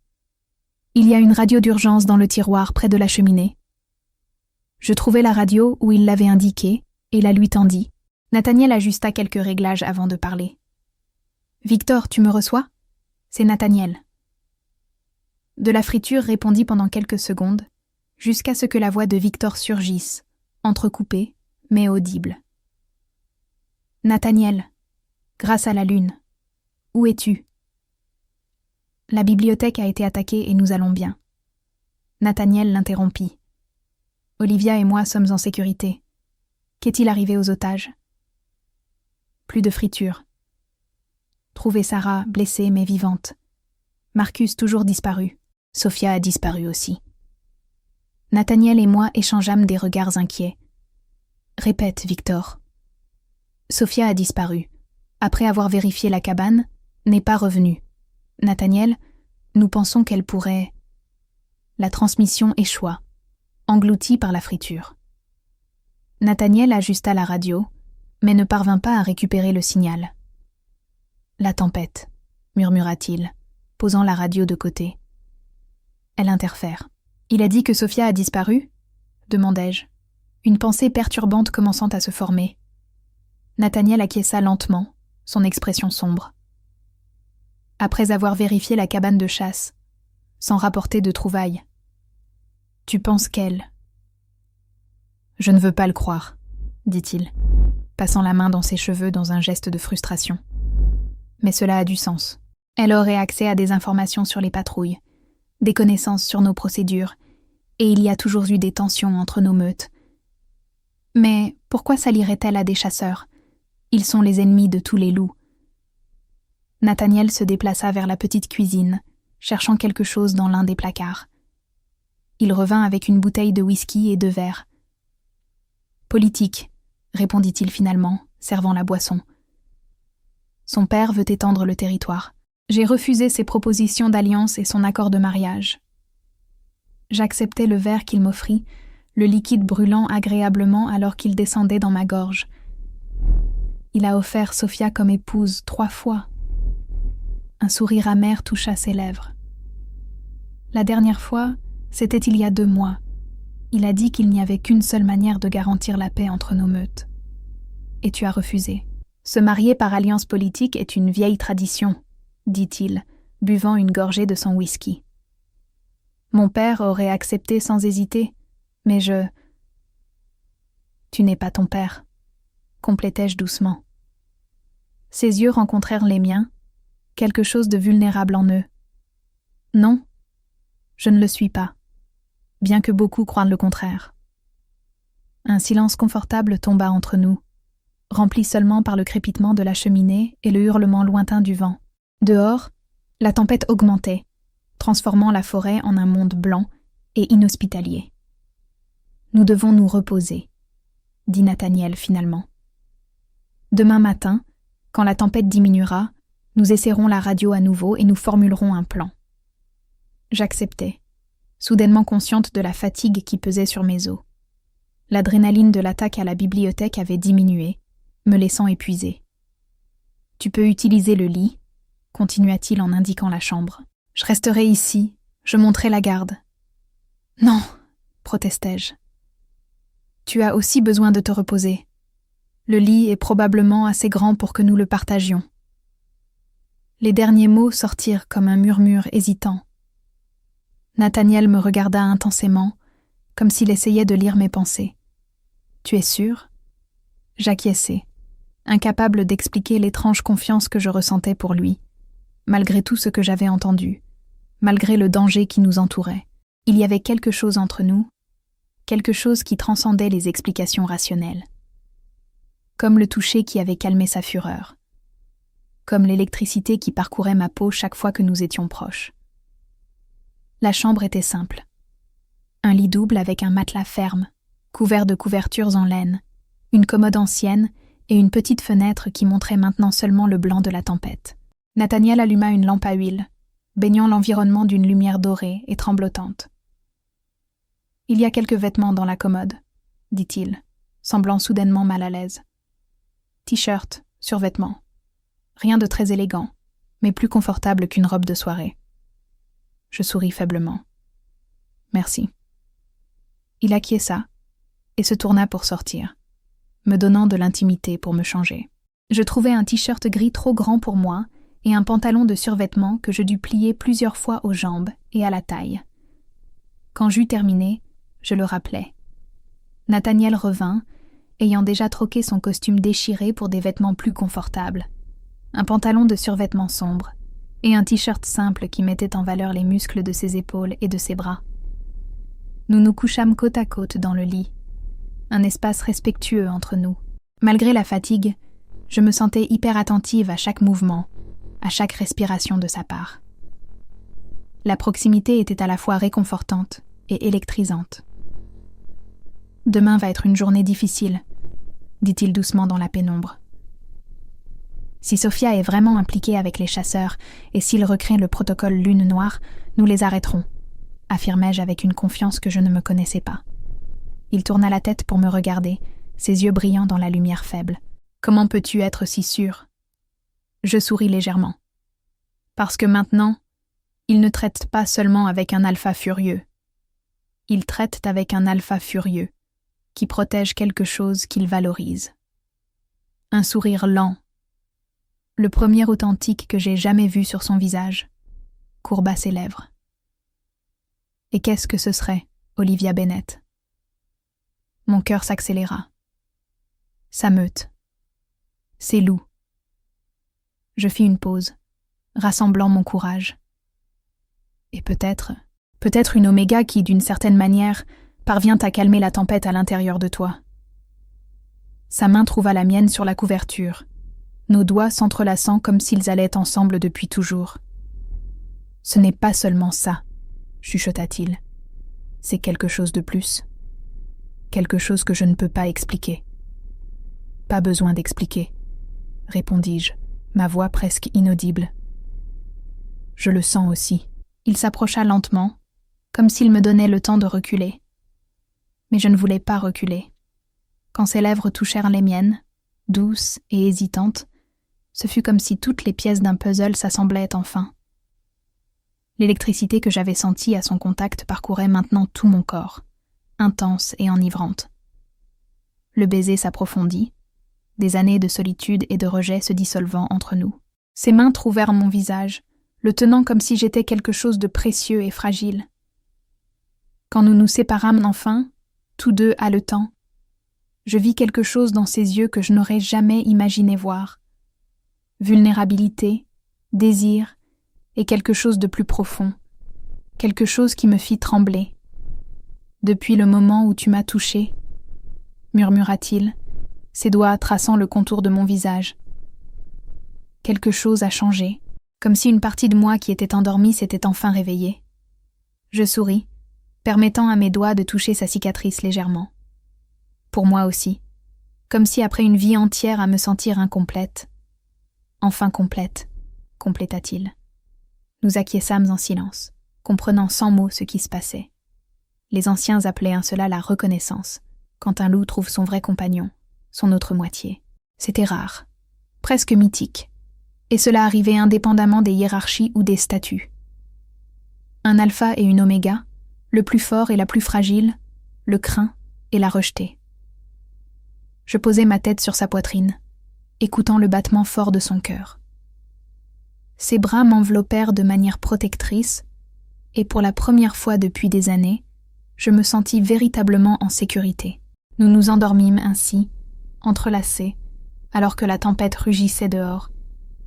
Il y a une radio d'urgence dans le tiroir près de la cheminée. » Je trouvai la radio où il l'avait indiquée et la lui tendis. Nathaniel ajusta quelques réglages avant de parler. « Victor, tu me reçois ? C'est Nathaniel. » De la friture répondit pendant quelques secondes, jusqu'à ce que la voix de Victor surgisse, entrecoupée, mais audible. « Nathaniel, grâce à la lune, où es-tu ? » La bibliothèque a été attaquée et nous allons bien. Nathaniel l'interrompit. « Olivia et moi sommes en sécurité. Qu'est-il arrivé aux otages ? » Plus de friture. Trouver Sarah, blessée mais vivante. Marcus toujours disparu. Sophia a disparu aussi. Nathaniel et moi échangeâmes des regards inquiets. Répète, Victor. Sophia a disparu. Après avoir vérifié la cabane, n'est pas revenue. Nathaniel, nous pensons qu'elle pourrait... La transmission échoua, engloutie par la friture. Nathaniel ajusta la radio, mais ne parvint pas à récupérer le signal. La tempête, murmura-t-il, posant la radio de côté. Elle interfère. Il a dit que Sophia a disparu ? Demandai-je, une pensée perturbante commençant à se former. Nathaniel acquiesça lentement, son expression sombre. Après avoir vérifié la cabane de chasse, sans rapporter de trouvailles. Tu penses qu'elle... Je ne veux pas le croire, dit-il, passant la main dans ses cheveux dans un geste de frustration. Mais cela a du sens. Elle aurait accès à des informations sur les patrouilles, des connaissances sur nos procédures, et il y a toujours eu des tensions entre nos meutes. Mais pourquoi s'allierait-elle à des chasseurs ? Ils sont les ennemis de tous les loups. Nathaniel se déplaça vers la petite cuisine, cherchant quelque chose dans l'un des placards. Il revint avec une bouteille de whisky et 2 verres. « Politique », répondit-il finalement, servant la boisson. Son père veut étendre le territoire. J'ai refusé ses propositions d'alliance et son accord de mariage. J'acceptai le verre qu'il m'offrit, le liquide brûlant agréablement alors qu'il descendait dans ma gorge. Il a offert Sophia comme épouse 3 fois. Un sourire amer toucha ses lèvres. La dernière fois, c'était il y a 2 mois. Il a dit qu'il n'y avait qu'une seule manière de garantir la paix entre nos meutes. Et tu as refusé. Se marier par alliance politique est une vieille tradition, dit-il, buvant une gorgée de son whisky. Mon père aurait accepté sans hésiter, mais je... Tu n'es pas ton père, complétai-je doucement. Ses yeux rencontrèrent les miens, quelque chose de vulnérable en eux. Non, je ne le suis pas, bien que beaucoup croient le contraire. Un silence confortable tomba entre nous, rempli seulement par le crépitement de la cheminée et le hurlement lointain du vent. Dehors, la tempête augmentait, transformant la forêt en un monde blanc et inhospitalier. « Nous devons nous reposer », dit Nathaniel finalement. « Demain matin, quand la tempête diminuera, nous essaierons la radio à nouveau et nous formulerons un plan. » J'acceptai, soudainement consciente de la fatigue qui pesait sur mes os. L'adrénaline de l'attaque à la bibliothèque avait diminué, me laissant épuisée. « Tu peux utiliser le lit », continua-t-il en indiquant la chambre. « Je resterai ici, je monterai la garde. »« Non », protestai-je. « Tu as aussi besoin de te reposer. Le lit est probablement assez grand pour que nous le partagions. » Les derniers mots sortirent comme un murmure hésitant. Nathaniel me regarda intensément, comme s'il essayait de lire mes pensées. « Tu es sûr ?» J'acquiesçai, incapable d'expliquer l'étrange confiance que je ressentais pour lui, malgré tout ce que j'avais entendu, malgré le danger qui nous entourait. Il y avait quelque chose entre nous, quelque chose qui transcendait les explications rationnelles. Comme le toucher qui avait calmé sa fureur, comme l'électricité qui parcourait ma peau chaque fois que nous étions proches. La chambre était simple. Un lit double avec un matelas ferme, couvert de couvertures en laine, une commode ancienne et une petite fenêtre qui montrait maintenant seulement le blanc de la tempête. Nathaniel alluma une lampe à huile, baignant l'environnement d'une lumière dorée et tremblotante. « Il y a quelques vêtements dans la commode, » dit-il, semblant soudainement mal à l'aise. « T-shirt, survêtements. Rien de très élégant, mais plus confortable qu'une robe de soirée. » Je souris faiblement. « Merci. » Il acquiesça et se tourna pour sortir, me donnant de l'intimité pour me changer. Je trouvai un t-shirt gris trop grand pour moi et un pantalon de survêtement que je dus plier plusieurs fois aux jambes et à la taille. Quand j'eus terminé, je le rappelai. Nathaniel revint, ayant déjà troqué son costume déchiré pour des vêtements plus confortables, un pantalon de survêtement sombre et un t-shirt simple qui mettait en valeur les muscles de ses épaules et de ses bras. Nous nous couchâmes côte à côte dans le lit, un espace respectueux entre nous. Malgré la fatigue, Je me sentais hyper attentive à chaque mouvement, à chaque respiration de sa part. La proximité était à la fois réconfortante et électrisante. « Demain va être une journée difficile », dit-il doucement dans la pénombre. « Si Sophia est vraiment impliquée avec les chasseurs et s'ils recréent le protocole Lune Noire, nous les arrêterons, » affirmai-je avec une confiance que je ne me connaissais pas. Il tourna la tête pour me regarder, ses yeux brillants dans la lumière faible. « Comment peux-tu être si sûr ?» Je souris légèrement. « Parce que maintenant, ils ne traitent pas seulement avec un alpha furieux. Ils traitent avec un alpha furieux, qui protège quelque chose qu'ils valorisent. » Un sourire lent, le premier authentique que j'ai jamais vu sur son visage, courba ses lèvres. « Et qu'est-ce que ce serait, Olivia Bennett ?» Mon cœur s'accéléra. Sa meute. Ses loups. Je fis une pause, rassemblant mon courage. Et peut-être une oméga qui, d'une certaine manière, parvient à calmer la tempête à l'intérieur de toi. Sa main trouva la mienne sur la couverture, nos doigts s'entrelaçant comme s'ils allaient ensemble depuis toujours. « Ce n'est pas seulement ça, » chuchota-t-il. « C'est quelque chose de plus. Quelque chose que je ne peux pas expliquer. » « Pas besoin d'expliquer, » répondis-je, ma voix presque inaudible. « Je le sens aussi. » Il s'approcha lentement, comme s'il me donnait le temps de reculer. Mais je ne voulais pas reculer. Quand ses lèvres touchèrent les miennes, douces et hésitantes, ce fut comme si toutes les pièces d'un puzzle s'assemblaient enfin. L'électricité que j'avais sentie à son contact parcourait maintenant tout mon corps, intense et enivrante. Le baiser s'approfondit, des années de solitude et de rejet se dissolvant entre nous. Ses mains trouvèrent mon visage, le tenant comme si j'étais quelque chose de précieux et fragile. Quand nous nous séparâmes enfin, tous deux haletants, je vis quelque chose dans ses yeux que je n'aurais jamais imaginé voir. Vulnérabilité, désir et quelque chose de plus profond, quelque chose qui me fit trembler. « Depuis le moment où tu m'as touché, » murmura-t-il, ses doigts traçant le contour de mon visage. Quelque chose a changé, comme si une partie de moi qui était endormie s'était enfin réveillée. Je souris, permettant à mes doigts de toucher sa cicatrice légèrement. Pour moi aussi, comme si après une vie entière à me sentir incomplète. Enfin complète, compléta-t-il. Nous acquiesçâmes en silence, comprenant sans mots ce qui se passait. Les anciens appelaient cela la reconnaissance, quand un loup trouve son vrai compagnon, son autre moitié. C'était rare, presque mythique, et cela arrivait indépendamment des hiérarchies ou des statuts. Un alpha et une oméga, le plus fort et la plus fragile, le craint et la rejeté. Je posai ma tête sur sa poitrine, écoutant le battement fort de son cœur. Ses bras m'enveloppèrent de manière protectrice, et pour la première fois depuis des années, je me sentis véritablement en sécurité. Nous nous endormîmes ainsi, entrelacés, alors que la tempête rugissait dehors,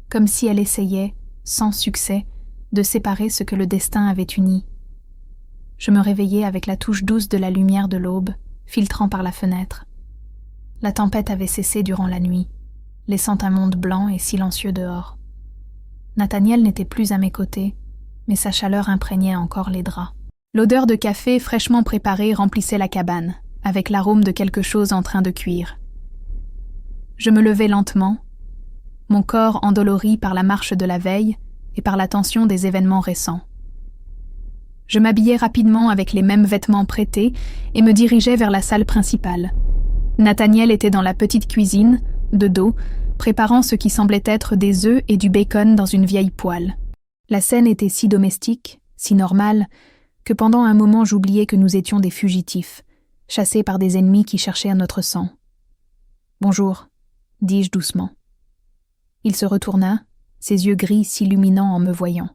comme si elle essayait, sans succès, de séparer ce que le destin avait uni. Je me réveillai avec la touche douce de la lumière de l'aube, filtrant par la fenêtre. La tempête avait cessé durant la nuit, laissant un monde blanc et silencieux dehors. Nathaniel n'était plus à mes côtés, mais sa chaleur imprégnait encore les draps. L'odeur de café fraîchement préparé remplissait la cabane, avec l'arôme de quelque chose en train de cuire. Je me levai lentement, mon corps endolori par la marche de la veille et par la tension des événements récents. Je m'habillai rapidement avec les mêmes vêtements prêtés et me dirigeai vers la salle principale. Nathaniel était dans la petite cuisine, de dos, préparant ce qui semblait être des œufs et du bacon dans une vieille poêle. La scène était si domestique, si normale, que pendant un moment j'oubliais que nous étions des fugitifs, chassés par des ennemis qui cherchaient notre sang. « Bonjour », dis-je doucement. Il se retourna, ses yeux gris s'illuminant en me voyant.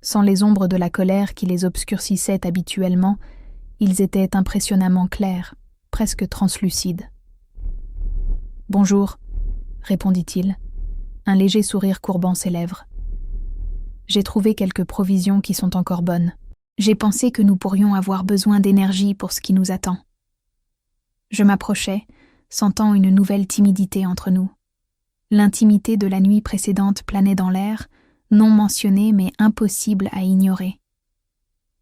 Sans les ombres de la colère qui les obscurcissaient habituellement, ils étaient impressionnamment clairs, presque translucides. « Bonjour », répondit-il, un léger sourire courbant ses lèvres. « J'ai trouvé quelques provisions qui sont encore bonnes. J'ai pensé que nous pourrions avoir besoin d'énergie pour ce qui nous attend. » Je m'approchai, sentant une nouvelle timidité entre nous. L'intimité de la nuit précédente planait dans l'air, non mentionnée mais impossible à ignorer.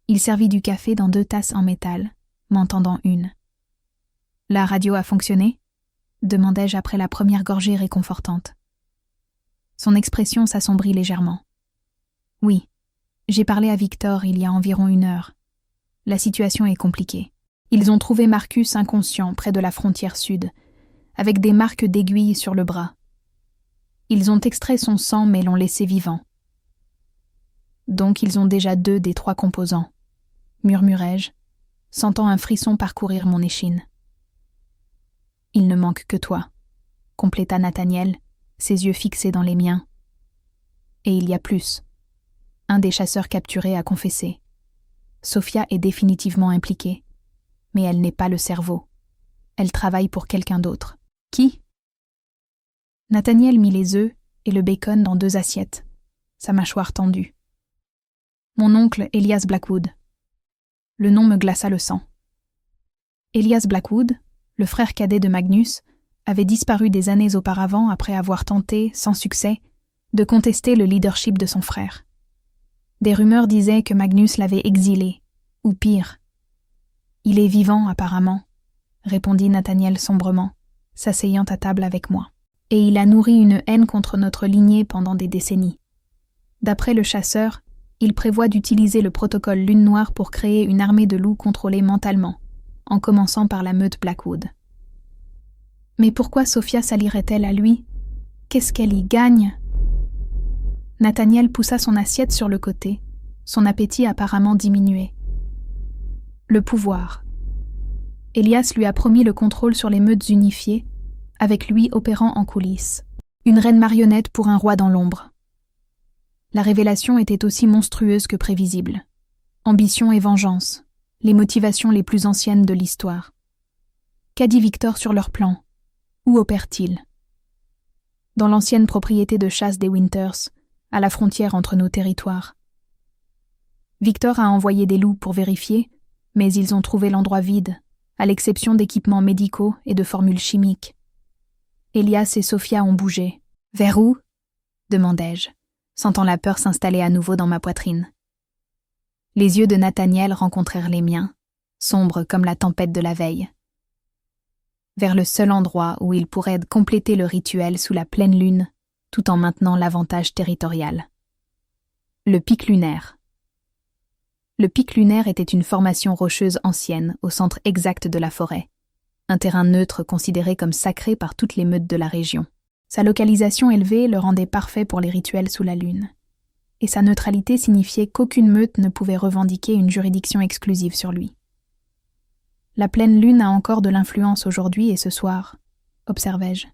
Il servit du café dans 2 tasses en métal, m'en tendant une. « La radio a fonctionné ?» demandai-je après la première gorgée réconfortante. Son expression s'assombrit légèrement. « Oui, j'ai parlé à Victor il y a environ 1 heure. La situation est compliquée. Ils ont trouvé Marcus inconscient près de la frontière sud, avec des marques d'aiguilles sur le bras. Ils ont extrait son sang mais l'ont laissé vivant. Donc ils ont déjà 2 des 3 composants, murmurai-je, sentant un frisson parcourir mon échine. Il ne manque que toi, compléta Nathaniel, ses yeux fixés dans les miens. Et il y a plus. Un des chasseurs capturés a confessé. Sophia est définitivement impliquée, mais elle n'est pas le cerveau. Elle travaille pour quelqu'un d'autre. Qui ? Nathaniel mit les œufs et le bacon dans 2 assiettes, sa mâchoire tendue. Mon oncle Elias Blackwood. Le nom me glaça le sang. Elias Blackwood, le frère cadet de Magnus, avait disparu des années auparavant après avoir tenté, sans succès, de contester le leadership de son frère. Des rumeurs disaient que Magnus l'avait exilé, ou pire. « Il est vivant, apparemment », répondit Nathaniel sombrement, s'asseyant à table avec moi. « Et il a nourri une haine contre notre lignée pendant des décennies. D'après le chasseur, il prévoit d'utiliser le protocole Lune Noire pour créer une armée de loups contrôlés mentalement, en commençant par la meute Blackwood. Mais pourquoi Sophia s'allierait-elle à lui ? Qu'est-ce qu'elle y gagne ? Nathaniel poussa son assiette sur le côté, son appétit apparemment diminué. Le pouvoir. Elias lui a promis le contrôle sur les meutes unifiées, avec lui opérant en coulisses. Une reine marionnette pour un roi dans l'ombre. La révélation était aussi monstrueuse que prévisible. Ambition et vengeance, les motivations les plus anciennes de l'histoire. Qu'a dit Victor sur leur plan ? Où opère-t-il ? Dans l'ancienne propriété de chasse des Winters, à la frontière entre nos territoires. Victor a envoyé des loups pour vérifier, mais ils ont trouvé l'endroit vide, à l'exception d'équipements médicaux et de formules chimiques. Elias et Sophia ont bougé. « Vers où ?» demandai-je, sentant la peur s'installer à nouveau dans ma poitrine. Les yeux de Nathaniel rencontrèrent les miens, sombres comme la tempête de la veille. Vers le seul endroit où ils pourraient compléter le rituel sous la pleine lune, tout en maintenant l'avantage territorial. Le pic lunaire. Le pic lunaire était une formation rocheuse ancienne au centre exact de la forêt, un terrain neutre considéré comme sacré par toutes les meutes de la région. Sa localisation élevée le rendait parfait pour les rituels sous la lune, et sa neutralité signifiait qu'aucune meute ne pouvait revendiquer une juridiction exclusive sur lui. La pleine lune a encore de l'influence aujourd'hui et ce soir, observai-je.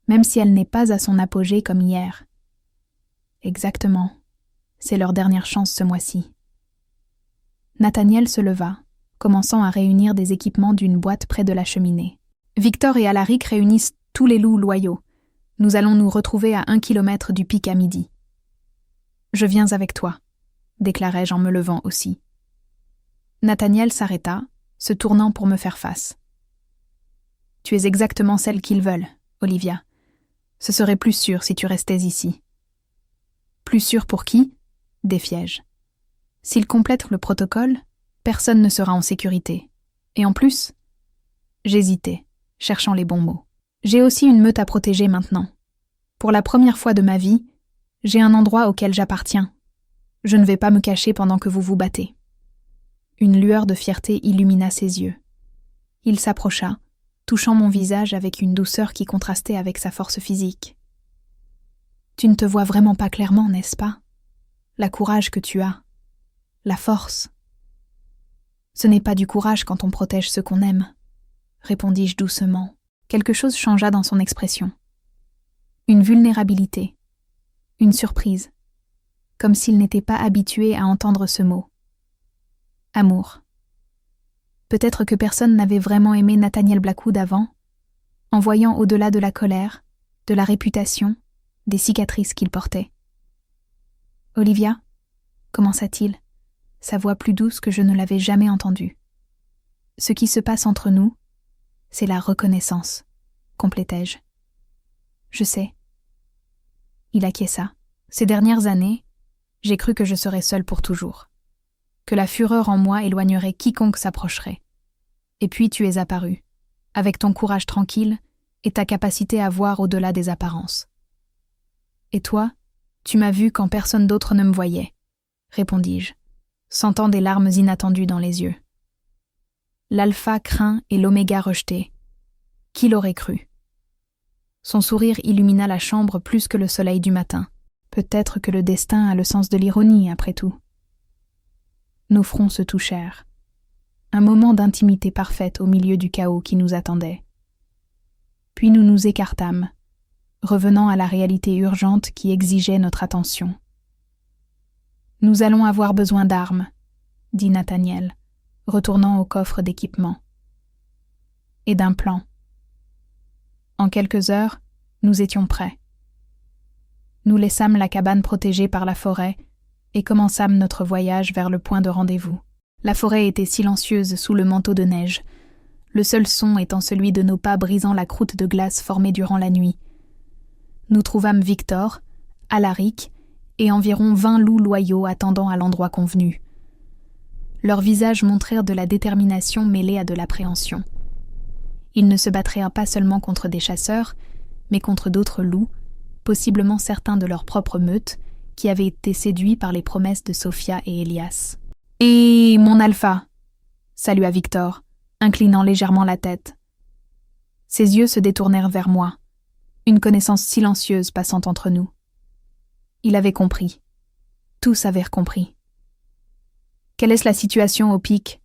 Même si elle n'est pas à son apogée comme hier. Exactement. C'est leur dernière chance ce mois-ci. Nathaniel se leva, commençant à réunir des équipements d'une boîte près de la cheminée. Victor et Alaric réunissent tous les loups loyaux. Nous allons nous retrouver à 1 kilomètre du pic à midi. Je viens avec toi, déclarai-je en me levant aussi. Nathaniel s'arrêta, se tournant pour me faire face. Tu es exactement celle qu'ils veulent, Olivia. Ce serait plus sûr si tu restais ici. Plus sûr pour qui ? Défiai-je. S'ils complètent le protocole, personne ne sera en sécurité. Et en plus, j'hésitais, cherchant les bons mots. J'ai aussi une meute à protéger maintenant. Pour la première fois de ma vie, j'ai un endroit auquel j'appartiens. Je ne vais pas me cacher pendant que vous vous battez. Une lueur de fierté illumina ses yeux. Il s'approcha, touchant mon visage avec une douceur qui contrastait avec sa force physique. « Tu ne te vois vraiment pas clairement, n'est-ce pas ? La courage que tu as. La force. » « Ce n'est pas du courage quand on protège ceux qu'on aime, » répondis-je doucement. Quelque chose changea dans son expression. Une vulnérabilité. Une surprise. Comme s'il n'était pas habitué à entendre ce mot. Amour. Peut-être que personne n'avait vraiment aimé Nathaniel Blackwood avant, en voyant au-delà de la colère, de la réputation, des cicatrices qu'il portait. « Olivia ?» commença-t-il, sa voix plus douce que je ne l'avais jamais entendue. « Ce qui se passe entre nous, c'est la reconnaissance, complétai-je. Je sais. Il acquiesça. Ces dernières années, j'ai cru que je serais seul pour toujours, que la fureur en moi éloignerait quiconque s'approcherait. Et puis tu es apparu, avec ton courage tranquille et ta capacité à voir au-delà des apparences. Et toi, tu m'as vu quand personne d'autre ne me voyait, répondis-je, sentant des larmes inattendues dans les yeux. L'alpha craint et l'oméga rejeté. Qui l'aurait cru? Son sourire illumina la chambre plus que le soleil du matin. Peut-être que le destin a le sens de l'ironie, après tout. Nos fronts se touchèrent. Un moment d'intimité parfaite au milieu du chaos qui nous attendait. Puis nous nous écartâmes, revenant à la réalité urgente qui exigeait notre attention. « Nous allons avoir besoin d'armes, » dit Nathaniel, retournant au coffre d'équipement. « Et d'un plan. » En quelques heures, nous étions prêts. Nous laissâmes la cabane protégée par la forêt et commençâmes notre voyage vers le point de rendez-vous. La forêt était silencieuse sous le manteau de neige, le seul son étant celui de nos pas brisant la croûte de glace formée durant la nuit. Nous trouvâmes Victor, Alaric et environ 20 loups loyaux attendant à l'endroit convenu. Leurs visages montrèrent de la détermination mêlée à de l'appréhension. Ils ne se battraient pas seulement contre des chasseurs, mais contre d'autres loups, possiblement certains de leur propre meute, qui avaient été séduits par les promesses de Sophia et Elias. « Et mon alpha !» salua Victor, inclinant légèrement la tête. Ses yeux se détournèrent vers moi, une connaissance silencieuse passant entre nous. Il avait compris. Tous avaient compris. « Quelle est la situation au pic ?»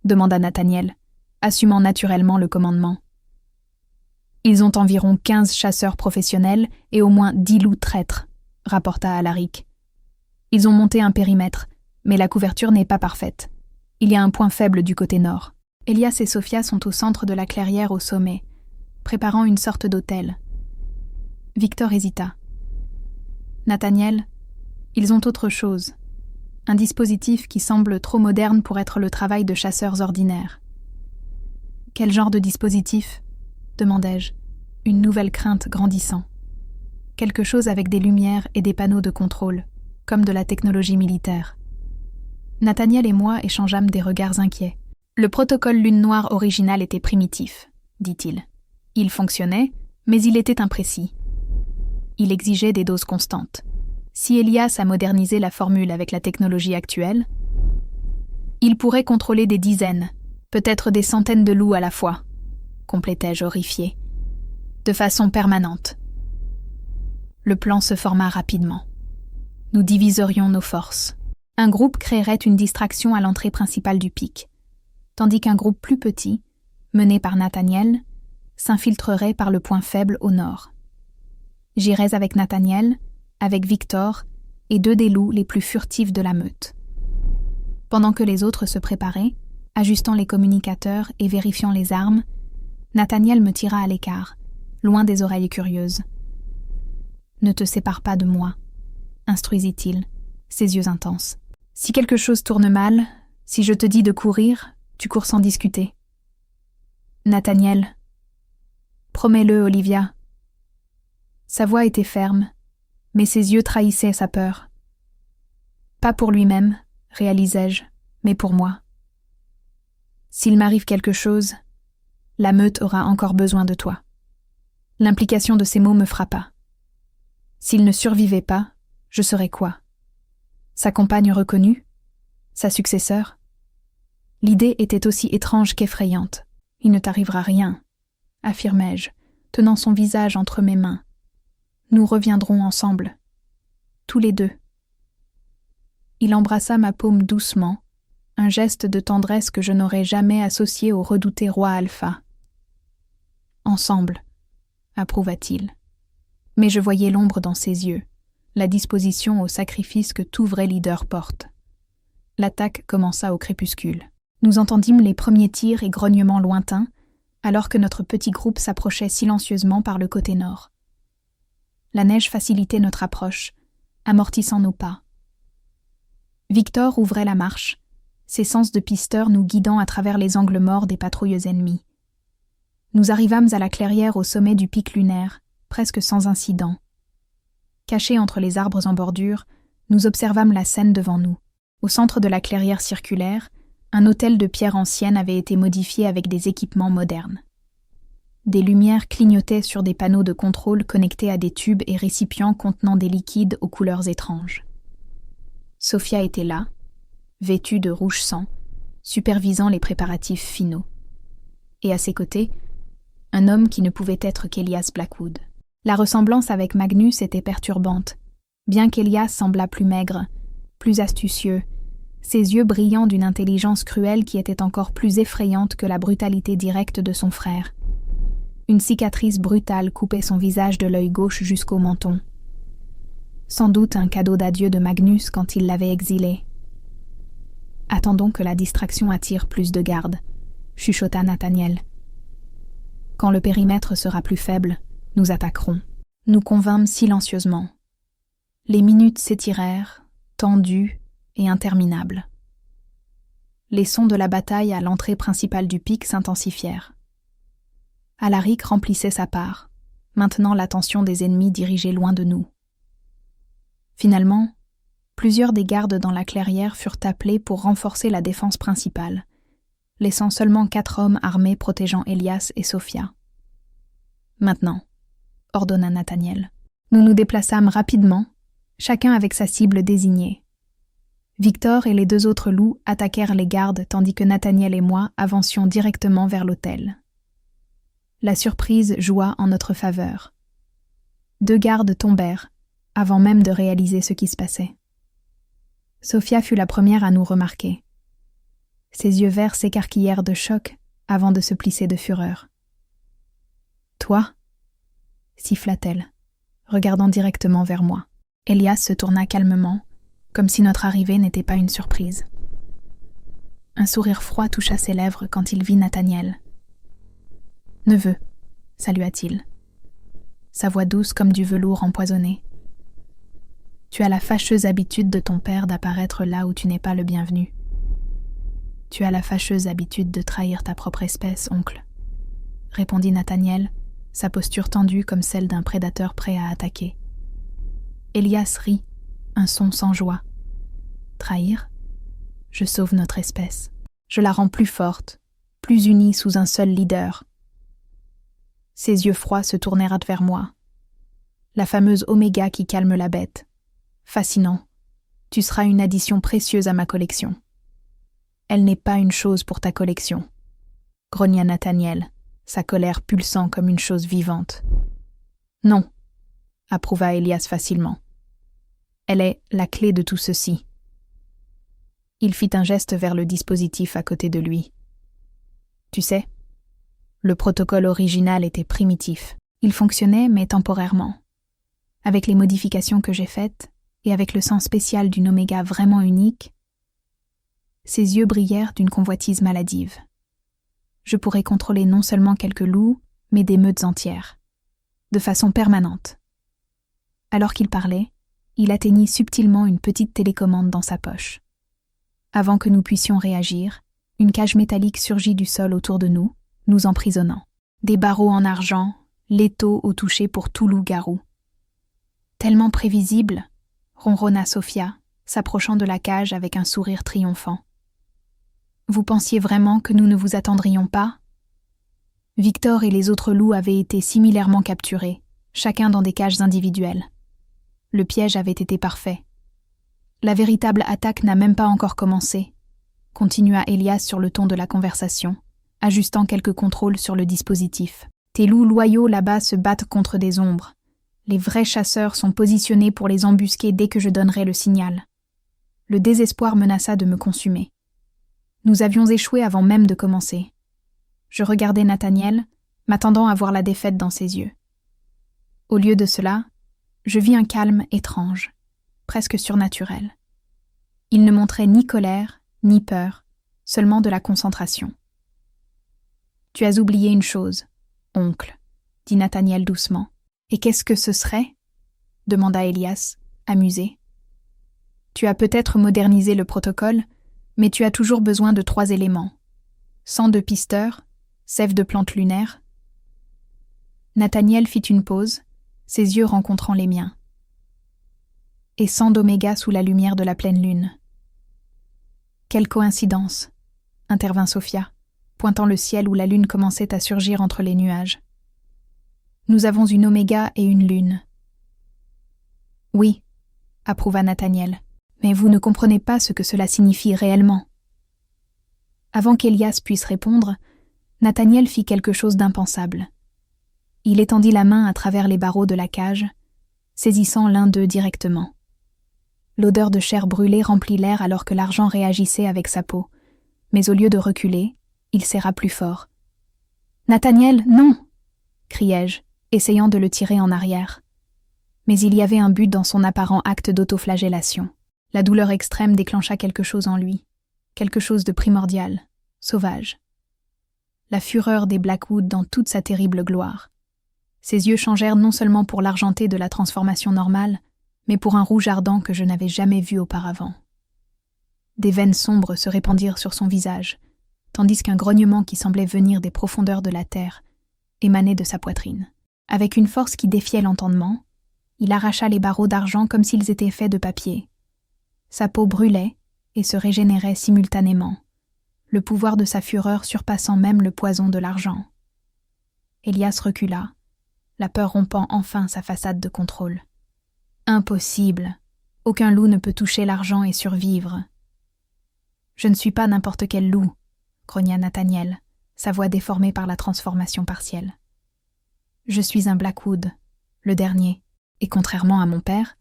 demanda Nathaniel, assumant naturellement le commandement. « Ils ont environ 15 chasseurs professionnels et au moins 10 loups traîtres, » rapporta Alaric. « Ils ont monté un périmètre, mais la couverture n'est pas parfaite. Il y a un point faible du côté nord. Elias et Sophia sont au centre de la clairière au sommet, préparant une sorte d'autel. » Victor hésita. « Nathaniel, ils ont autre chose. Un dispositif qui semble trop moderne pour être le travail de chasseurs ordinaires. » « Quel genre de dispositif ?» demandai-je, une nouvelle crainte grandissant. Quelque chose avec des lumières et des panneaux de contrôle, comme de la technologie militaire. Nathaniel et moi échangeâmes des regards inquiets. Le protocole Lune Noire original était primitif, dit-il. Il fonctionnait, mais il était imprécis. Il exigeait des doses constantes. Si Elias a modernisé la formule avec la technologie actuelle, il pourrait contrôler des dizaines, peut-être des centaines de loups à la fois, complétai-je horrifié, de façon permanente. Le plan se forma rapidement. Nous diviserions nos forces. Un groupe créerait une distraction à l'entrée principale du pic, tandis qu'un groupe plus petit, mené par Nathaniel, s'infiltrerait par le point faible au nord. J'irais avec Nathaniel, avec Victor et 2 des loups les plus furtifs de la meute. Pendant que les autres se préparaient, ajustant les communicateurs et vérifiant les armes, Nathaniel me tira à l'écart, loin des oreilles curieuses. « Ne te sépare pas de moi, » instruisit-il, ses yeux intenses. « Si quelque chose tourne mal, si je te dis de courir, tu cours sans discuter. »« Nathaniel. »« Promets-le, Olivia. » Sa voix était ferme, mais ses yeux trahissaient sa peur. « Pas pour lui-même, réalisai-je, mais pour moi. S'il m'arrive quelque chose, la meute aura encore besoin de toi. » L'implication de ces mots me frappa. S'il ne survivait pas, je serais quoi? Sa compagne reconnue? Sa successeur? L'idée était aussi étrange qu'effrayante. « Il ne t'arrivera rien, » affirmai-je, tenant son visage entre mes mains. « Nous reviendrons ensemble, tous les deux. » Il embrassa ma paume doucement, un geste de tendresse que je n'aurais jamais associé au redouté roi Alpha. « Ensemble, » approuva-t-il. Mais je voyais l'ombre dans ses yeux, la disposition au sacrifice que tout vrai leader porte. L'attaque commença au crépuscule. Nous entendîmes les premiers tirs et grognements lointains, alors que notre petit groupe s'approchait silencieusement par le côté nord. La neige facilitait notre approche, amortissant nos pas. Victor ouvrait la marche, ses sens de pisteur nous guidant à travers les angles morts des patrouilles ennemies. Nous arrivâmes à la clairière au sommet du pic lunaire, presque sans incident. Cachés entre les arbres en bordure, nous observâmes la scène devant nous. Au centre de la clairière circulaire, un autel de pierre ancienne avait été modifié avec des équipements modernes. Des lumières clignotaient sur des panneaux de contrôle connectés à des tubes et récipients contenant des liquides aux couleurs étranges. Sophia était là, vêtue de rouge sang, supervisant les préparatifs finaux. Et à ses côtés, un homme qui ne pouvait être qu'Elias Blackwood. La ressemblance avec Magnus était perturbante, bien qu'Elias semblât plus maigre, plus astucieux, ses yeux brillants d'une intelligence cruelle qui était encore plus effrayante que la brutalité directe de son frère. Une cicatrice brutale coupait son visage de l'œil gauche jusqu'au menton. Sans doute un cadeau d'adieu de Magnus quand il l'avait exilé. « Attendons que la distraction attire plus de garde », chuchota Nathaniel. « Quand le périmètre sera plus faible, nous attaquerons. » Nous convînmes silencieusement. Les minutes s'étirèrent, tendues et interminables. Les sons de la bataille à l'entrée principale du pic s'intensifièrent. Alaric remplissait sa part, maintenant l'attention des ennemis dirigée loin de nous. Finalement, plusieurs des gardes dans la clairière furent appelés pour renforcer la défense principale, laissant seulement 4 hommes armés protégeant Elias et Sophia. « Maintenant », ordonna Nathaniel. Nous nous déplaçâmes rapidement, chacun avec sa cible désignée. Victor et les 2 autres loups attaquèrent les gardes tandis que Nathaniel et moi avancions directement vers l'autel. La surprise joua en notre faveur. 2 gardes tombèrent, avant même de réaliser ce qui se passait. Sophia fut la première à nous remarquer. Ses yeux verts s'écarquillèrent de choc avant de se plisser de fureur. « Toi ?» siffla-t-elle, regardant directement vers moi. Elias se tourna calmement, comme si notre arrivée n'était pas une surprise. Un sourire froid toucha ses lèvres quand il vit Nathaniel. « Neveu », salua-t-il, sa voix douce comme du velours empoisonné. « Tu as la fâcheuse habitude de ton père d'apparaître là où tu n'es pas le bienvenu. Tu as la fâcheuse habitude de trahir ta propre espèce, oncle, » répondit Nathaniel, sa posture tendue comme celle d'un prédateur prêt à attaquer. Elias rit, un son sans joie. « Trahir ? Je sauve notre espèce. Je la rends plus forte, plus unie sous un seul leader. » Ses yeux froids se tournèrent vers moi. La fameuse Oméga qui calme la bête. Fascinant. Tu seras une addition précieuse à ma collection. Elle n'est pas une chose pour ta collection, grogna Nathaniel, sa colère pulsant comme une chose vivante. Non, approuva Elias facilement. Elle est la clé de tout ceci. Il fit un geste vers le dispositif à côté de lui. Tu sais, le protocole original était primitif. Il fonctionnait, mais temporairement. Avec les modifications que j'ai faites, et avec le sang spécial d'une Oméga vraiment unique, ses yeux brillèrent d'une convoitise maladive. Je pourrais contrôler non seulement quelques loups, mais des meutes entières, de façon permanente. Alors qu'il parlait, il atteignit subtilement une petite télécommande dans sa poche. Avant que nous puissions réagir, une cage métallique surgit du sol autour de nous, nous emprisonnant. Des barreaux en argent, l'étau au toucher pour tout loup-garou. Tellement prévisible, ronronna Sophia, s'approchant de la cage avec un sourire triomphant. Vous pensiez vraiment que nous ne vous attendrions pas ? Victor et les autres loups avaient été similairement capturés, chacun dans des cages individuelles. Le piège avait été parfait. La véritable attaque n'a même pas encore commencé, continua Elias sur le ton de la conversation, ajustant quelques contrôles sur le dispositif. Tes loups loyaux là-bas se battent contre des ombres. Les vrais chasseurs sont positionnés pour les embusquer dès que je donnerai le signal. Le désespoir menaça de me consumer. Nous avions échoué avant même de commencer. Je regardais Nathaniel, m'attendant à voir la défaite dans ses yeux. Au lieu de cela, je vis un calme étrange, presque surnaturel. Il ne montrait ni colère, ni peur, seulement de la concentration. « Tu as oublié une chose, oncle, » dit Nathaniel doucement. « Et qu'est-ce que ce serait ?» demanda Elias, amusé. « Tu as peut-être modernisé le protocole, mais tu as toujours besoin de 3 éléments. Sang de pisteur, sève de plante lunaire. » Nathaniel fit une pause, ses yeux rencontrant les miens. Et 100 d'oméga sous la lumière de la pleine lune. Quelle coïncidence, intervint Sophia, pointant le ciel où la lune commençait à surgir entre les nuages. Nous avons une oméga et une lune. Oui, approuva Nathaniel, mais vous ne comprenez pas ce que cela signifie réellement. Avant qu'Elias puisse répondre, Nathaniel fit quelque chose d'impensable. Il étendit la main à travers les barreaux de la cage, saisissant l'un d'eux directement. L'odeur de chair brûlée remplit l'air alors que l'argent réagissait avec sa peau, mais au lieu de reculer, il serra plus fort. « Nathaniel, non !» criai-je, essayant de le tirer en arrière. Mais il y avait un but dans son apparent acte d'autoflagellation. La douleur extrême déclencha quelque chose en lui, quelque chose de primordial, sauvage. La fureur des Blackwood dans toute sa terrible gloire. Ses yeux changèrent non seulement pour l'argenté de la transformation normale, mais pour un rouge ardent que je n'avais jamais vu auparavant. Des veines sombres se répandirent sur son visage, tandis qu'un grognement qui semblait venir des profondeurs de la terre émanait de sa poitrine. Avec une force qui défiait l'entendement, il arracha les barreaux d'argent comme s'ils étaient faits de papier. Sa peau brûlait et se régénérait simultanément, le pouvoir de sa fureur surpassant même le poison de l'argent. Elias recula, la peur rompant enfin sa façade de contrôle. Impossible. Aucun loup ne peut toucher l'argent et survivre. Je ne suis pas n'importe quel loup, grogna Nathaniel, sa voix déformée par la transformation partielle. Je suis un Blackwood, le dernier, et contrairement à mon père,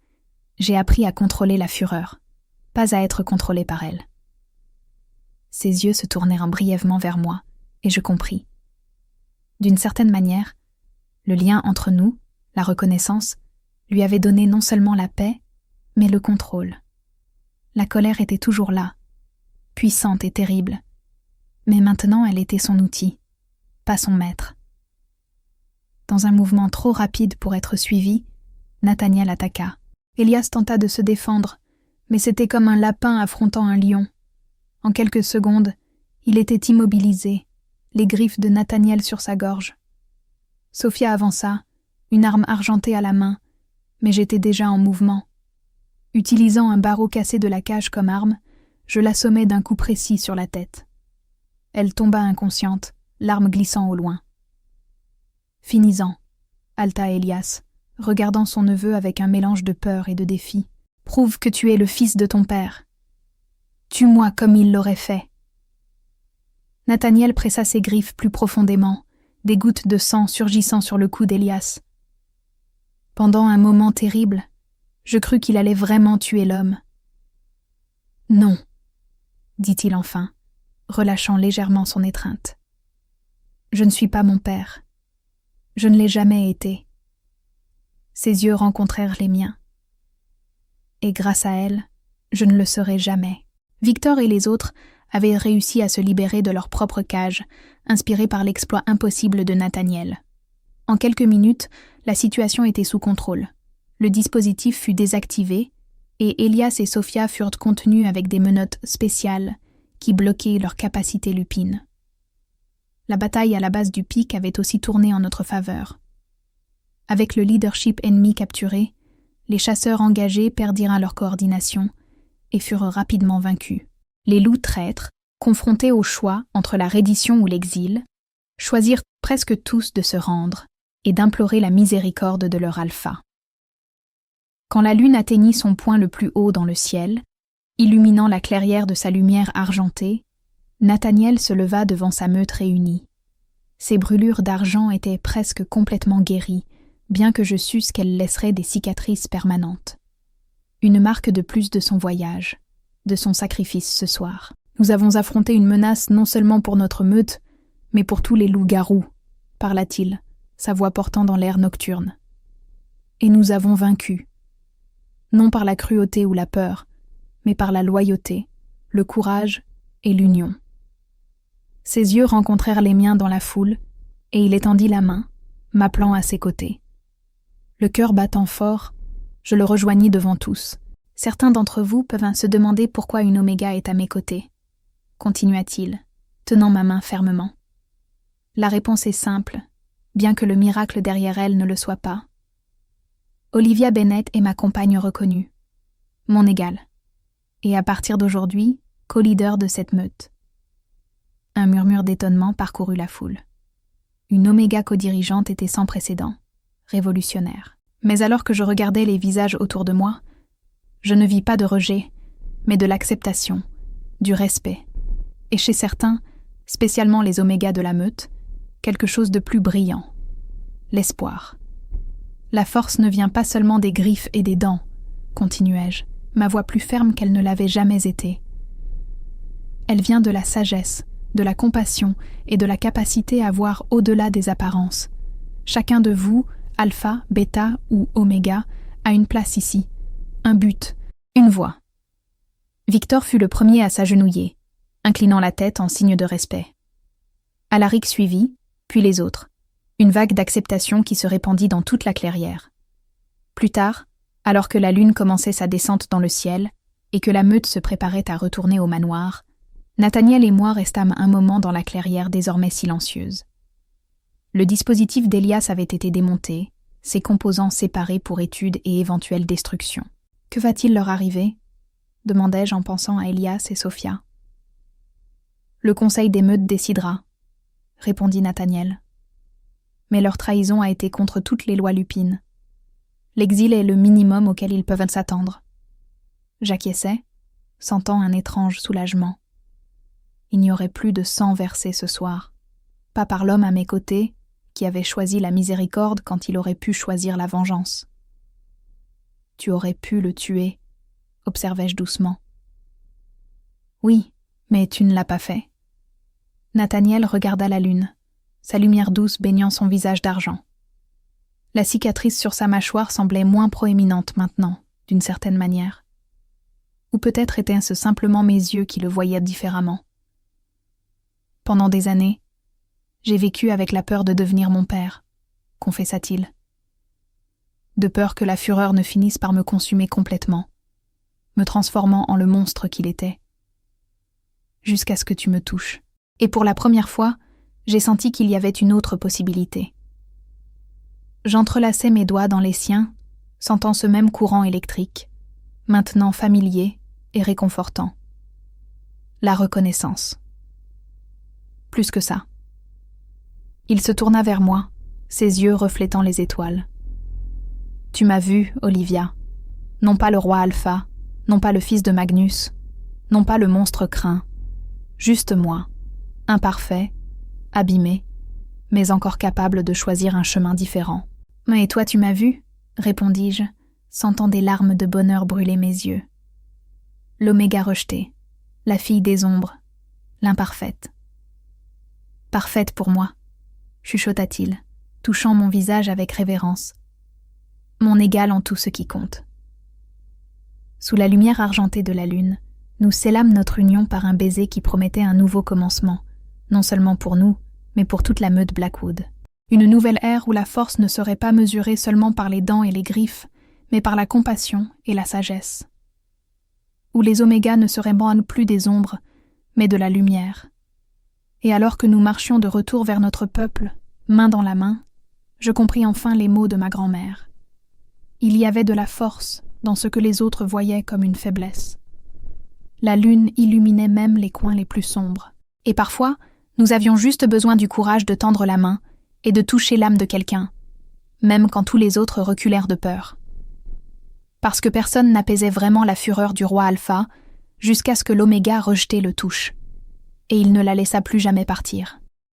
j'ai appris à contrôler la fureur, pas à être contrôlé par elle. Ses yeux se tournèrent brièvement vers moi, et je compris. D'une certaine manière, le lien entre nous, la reconnaissance, lui avait donné non seulement la paix, mais le contrôle. La colère était toujours là, puissante et terrible, mais maintenant elle était son outil, pas son maître. Dans un mouvement trop rapide pour être suivi, Nathaniel attaqua. Elias tenta de se défendre, mais c'était comme un lapin affrontant un lion. En quelques secondes, il était immobilisé, les griffes de Nathaniel sur sa gorge. Sophia avança, une arme argentée à la main, mais j'étais déjà en mouvement. Utilisant un barreau cassé de la cage comme arme, je l'assommai d'un coup précis sur la tête. Elle tomba inconsciente, l'arme glissant au loin. « Finis-en » haleta Elias, regardant son neveu avec un mélange de peur et de défi. « Prouve que tu es le fils de ton père. Tue-moi comme il l'aurait fait. » Nathaniel pressa ses griffes plus profondément, des gouttes de sang surgissant sur le cou d'Elias. Pendant un moment terrible, je crus qu'il allait vraiment tuer l'homme. « Non » dit-il enfin, relâchant légèrement son étreinte. « Je ne suis pas mon père. Je ne l'ai jamais été. » Ses yeux rencontrèrent les miens. Et grâce à elle, je ne le serai jamais. Victor et les autres avaient réussi à se libérer de leur propre cage, inspirés par l'exploit impossible de Nathaniel. En quelques minutes, la situation était sous contrôle. Le dispositif fut désactivé et Elias et Sophia furent contenus avec des menottes spéciales qui bloquaient leur capacité lupine. La bataille à la base du pic avait aussi tourné en notre faveur. Avec le leadership ennemi capturé, les chasseurs engagés perdirent leur coordination et furent rapidement vaincus. Les loups traîtres, confrontés au choix entre la reddition ou l'exil, choisirent presque tous de se rendre et d'implorer la miséricorde de leur alpha. Quand la lune atteignit son point le plus haut dans le ciel, illuminant la clairière de sa lumière argentée, Nathaniel se leva devant sa meute réunie. Ses brûlures d'argent étaient presque complètement guéries, bien que je susse qu'elles laisseraient des cicatrices permanentes. Une marque de plus de son voyage, de son sacrifice ce soir. Nous avons affronté une menace non seulement pour notre meute, mais pour tous les loups-garous, parla-t-il, sa voix portant dans l'air nocturne. Et nous avons vaincu. Non par la cruauté ou la peur, mais par la loyauté, le courage et l'union. Ses yeux rencontrèrent les miens dans la foule, et il étendit la main, m'appelant à ses côtés. Le cœur battant fort, je le rejoignis devant tous. Certains d'entre vous peuvent se demander pourquoi une oméga est à mes côtés, continua-t-il, tenant ma main fermement. La réponse est simple, bien que le miracle derrière elle ne le soit pas. Olivia Bennett est ma compagne reconnue, mon égale, et à partir d'aujourd'hui, co-leader de cette meute. Un murmure d'étonnement parcourut la foule. Une Oméga co-dirigeante était sans précédent, révolutionnaire. Mais alors que je regardais les visages autour de moi, je ne vis pas de rejet, mais de l'acceptation, du respect, et chez certains, spécialement les Omégas de la meute, quelque chose de plus brillant, l'espoir. La force ne vient pas seulement des griffes et des dents, continuai-je, ma voix plus ferme qu'elle ne l'avait jamais été. Elle vient de la sagesse, de la compassion et de la capacité à voir au-delà des apparences. Chacun de vous, alpha, bêta ou oméga, a une place ici, un but, une voix. Victor fut le premier à s'agenouiller, inclinant la tête en signe de respect. Alaric suivit, puis les autres, une vague d'acceptation qui se répandit dans toute la clairière. Plus tard, alors que la lune commençait sa descente dans le ciel et que la meute se préparait à retourner au manoir, Nathaniel et moi restâmes un moment dans la clairière désormais silencieuse. Le dispositif d'Elias avait été démonté, ses composants séparés pour étude et éventuelle destruction. « Que va-t-il leur arriver ?» demandai-je en pensant à Elias et Sophia. « Le conseil des meutes décidera, » répondit Nathaniel. « Mais leur trahison a été contre toutes les lois lupines. L'exil est le minimum auquel ils peuvent s'attendre. » J'acquiesçai, sentant un étrange soulagement. Il n'y aurait plus de sang versé ce soir. Pas par l'homme à mes côtés, qui avait choisi la miséricorde quand il aurait pu choisir la vengeance. « Tu aurais pu le tuer, » observai-je doucement. « Oui, mais tu ne l'as pas fait. » Nathaniel regarda la lune, sa lumière douce baignant son visage d'argent. La cicatrice sur sa mâchoire semblait moins proéminente maintenant, d'une certaine manière. Ou peut-être étaient-ce simplement mes yeux qui le voyaient différemment. Pendant des années, j'ai vécu avec la peur de devenir mon père, confessa-t-il. De peur que la fureur ne finisse par me consumer complètement, me transformant en le monstre qu'il était. Jusqu'à ce que tu me touches. Et pour la première fois, j'ai senti qu'il y avait une autre possibilité. J'entrelaçai mes doigts dans les siens, sentant ce même courant électrique, maintenant familier et réconfortant. La reconnaissance. Plus que ça. Il se tourna vers moi, ses yeux reflétant les étoiles. « Tu m'as vu, Olivia. Non pas le roi Alpha, non pas le fils de Magnus, non pas le monstre craint. Juste moi, imparfait, abîmé, mais encore capable de choisir un chemin différent. »« Et toi tu m'as vu ?» répondis-je, sentant des larmes de bonheur brûler mes yeux. L'Oméga rejetée, la fille des ombres, l'imparfaite. « Parfaite pour moi », chuchota-t-il, touchant mon visage avec révérence. « Mon égale en tout ce qui compte. » Sous la lumière argentée de la lune, nous scellâmes notre union par un baiser qui promettait un nouveau commencement, non seulement pour nous, mais pour toute la meute Blackwood. Une nouvelle ère où la force ne serait pas mesurée seulement par les dents et les griffes, mais par la compassion et la sagesse. Où les Omégas ne seraient plus des ombres, mais de la lumière. Et alors que nous marchions de retour vers notre peuple, main dans la main, je compris enfin les mots de ma grand-mère. Il y avait de la force dans ce que les autres voyaient comme une faiblesse. La lune illuminait même les coins les plus sombres. Et parfois, nous avions juste besoin du courage de tendre la main et de toucher l'âme de quelqu'un, même quand tous les autres reculèrent de peur. Parce que personne n'apaisait vraiment la fureur du roi Alpha, jusqu'à ce que l'Oméga rejeté le touche, et il ne la laissa plus jamais partir.